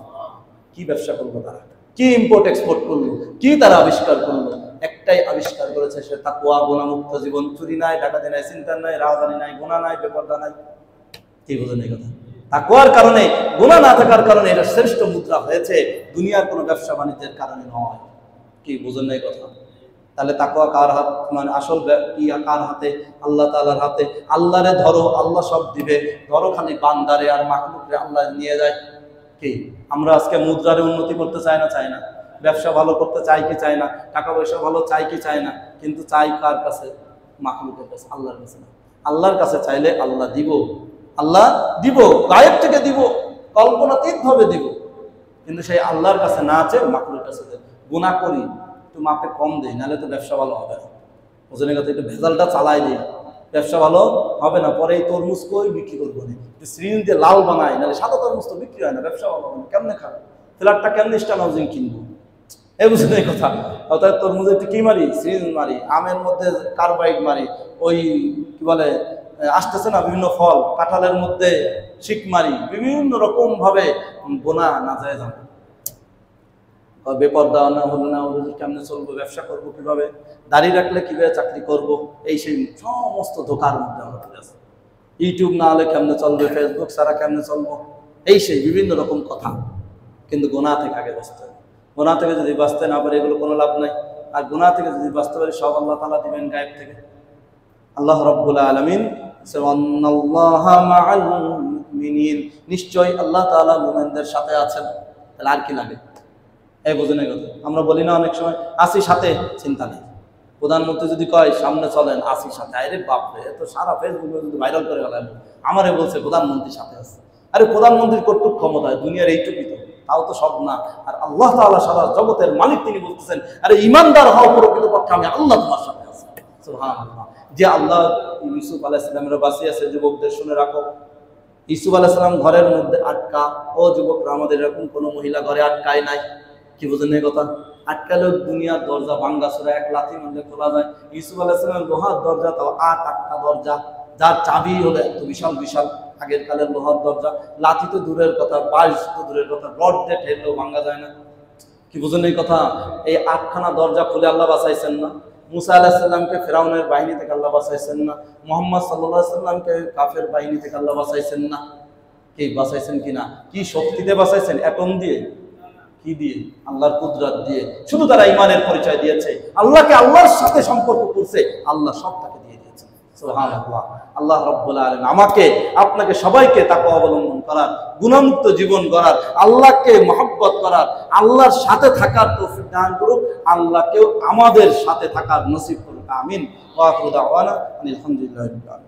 কি ব্যবসা করলো তারা? কি ইম্পোর্ট এক্সপোর্ট করলো? কি তারা আবিষ্কার করলো? একটাই আবিষ্কার করেছে, সে তাকওয়া, গুনাহমুক্ত জীবন। চুরি নাই, ডাকাতি নাই, চিন্তা নাই, রাজধানী নাই, গুনাহ নাই, বেপরদা নাই। কি বুঝেন এই কথা? তাকওয়ার কারণে, গুনাহ না থাকার কারণে এটা শ্রেষ্ঠ মুদ্রা হয়েছে, দুনিয়ার কোনো ব্যবসা বাণিজ্যের কারণে নয়। কি বুঝেন এই কথা? তাহলে তাকওয়া কার হাত, মানে আসল কার হাতে? আল্লাহ তাআলার হাতে। আল্লাহরে ধরো, আল্লাহ সব দিবে। ধরো খালি বান্দারে আর মাখলুকরে আল্লাহ নিয়ে যায়। কি আমরা আজকে মুদ্রারে উন্নতি করতে চাই না? চাই না। ব্যবসা ভালো করতে চাই কি চাই না? টাকা পয়সা ভালো চাই কি চাই না? কিন্তু চাই কার কাছে? মাখলুকের কাছে, আল্লাহর কাছে না। আল্লাহর কাছে চাইলে আল্লাহ দিব, আল্লাহ দিব, গায়েব থেকে দিব, কল্পনাতীত ভাবে দিব। কিন্তু সেই আল্লাহর কাছে না আছে, মাখলুকের কাছে দেয়। গুনাহ করি, একটু মাপে কম দেই, নাহলে তো ব্যবসা ভালো হবে না। বুঝলেন কথা? একটু ভেজালটা চালাই দিই, ব্যবসা ভালো হবে না। পরে এই তরমুজ কই বিক্রি করবো না, সিরিঞ্জ দিয়ে লাল বানাই, নাহলে সাদা তরমুজ তো বিক্রি হয় না, ব্যবসা ভালো হবে না। কেমনে খাবে? ফ্ল্যাটটা কেমনে স্টান হাউজিং কিনবো? এই বুঝলেন এই কথা? অর্থাৎ তরমুজে একটু কি মারি? সিরিঞ্জ মারি, আমের মধ্যে কার্বাইড মারি, ওই কি বলে আসতেছে না বিভিন্ন ফল, কাঁঠালের মধ্যে শিক মারি, বিভিন্ন রকম ভাবে বোনা না যায় যাবো। বেপরদা না হলে না হলে কেমনে চলবো? ব্যবসা করবো কিভাবে? দাড়ি রাখলে কিভাবে চাকরি করব? এই সেই সমস্ত ধোকার মধ্যে আমরা পড়ে আছি। ইউটিউব না হলে কেমনে চলবে? ফেসবুক ছাড়া কেমনে চলবো? এই সেই বিভিন্ন রকম কথা। কিন্তু গুনাহ থেকে আগে বাঁচতে হবে। গুনাহ থেকে যদি বাঁচতে না পারি, এগুলো কোনো লাভ নাই। আর গুনাহ থেকে যদি বাঁচতে পারি, সব আল্লাহ তাআলা দিবেন গায়েব থেকে। আল্লাহ রাব্বুল আলামিন সাল্লাল্লাহু মাআল মুমিনিন, নিশ্চয়ই আল্লাহ তাআলা মুমিনদের সাথে আছেন। তাহলে আর কি লাগে? এই বুঝেন এই কথা? আমরা বলি না অনেক সময়, আসি সাথে, চিন্তা নেই। প্রধানমন্ত্রী যদি কয় সামনে চলেন, আসি সাথে, আরে বাপরে, এত সারা ফেসবুকে যদি ভাইরাল করে গেলেন, আমারে বলছে প্রধানমন্ত্রী সাথে আছে। আরে প্রধানমন্ত্রীর কর্তৃক ক্ষমতায় দুনিয়ার এইটুকুই তো, তাও তো সব না। আর আল্লাহ তাআলা সারা জগতের মালিক, তিনি বলতেছেন, আরে ইমানদার হও, প্রকৃতপক্ষে আমি আল্লাহ তোমার সাথে আছি। সুবহানাল্লাহ। যে আল্লাহ ইউসুফ আলাইহিস সালামের বাঁচিয়েছে, যুবকদের শুনে রাখো, ইউসুফ আলাইহিস সালাম ঘরের মধ্যে আটকা। ও যুবকরা, আমাদের এরকম কোনো মহিলা ঘরে আটকায় নাই। কি বুঝেন এই কথা? আটকালেও দুনিয়ার দরজা ভাঙ্গা চোরা, এক লাথি মধ্যে খোলা যায়। ইউসুফ আলাইহিস সালামের লোহার দরজা, তাও 8টা দরজা, যার চাবি হলে এত বিশাল বিশাল আগের কালের লোহার দরজা। লাথি তো দূরের কথা, বাঁশ তো দূরের কথা, রড দিয়ে ঠেললেও ভাঙ্গা যায় না। কি বুঝেন এই কথা? এই 8খানা দরজা খুলে আল্লাহ বাঁচাইছেন না? মুসা আলাইহিস সালামকে ফিরাউনের বাহিনী থেকে আল্লাহ বাঁচাইছেন না? মুহাম্মদ সাল্লাল্লাহু আলাইহি সাল্লামকে কাফের বাহিনী থেকে আল্লাহ বাঁচাইছেন না? কি বাঁচাইছেন কিনা? কি শক্তিতে বাঁচাইছেন? অ্যাটম দিয়ে? কি দিয়ে? আল্লাহর কুদরত দিয়ে। শুধু তারা ইমানের পরিচয় দিয়েছে, আল্লাহকে আল্লাহর সাথে সম্পর্ক করছে, আল্লাহ সব তাকে দিয়ে দিয়েছেন। সুবহানাল্লাহ। আল্লাহ রাব্বুল আলামিন আমাকে, আপনাকে, সবাইকে তাকওয়া অবলম্বন করার, গুনাহমুক্ত জীবন গড়ার, আল্লাহকে মহব্বত করার, আল্লাহর সাথে থাকার তৌফিক দান করুক। আল্লাহকেও আমাদের সাথে থাকার নসিব করুক। আমিন। ওয়া আখিরু দাওয়ানা আলহামদুলিল্লাহি রাব্বিল আলামিন।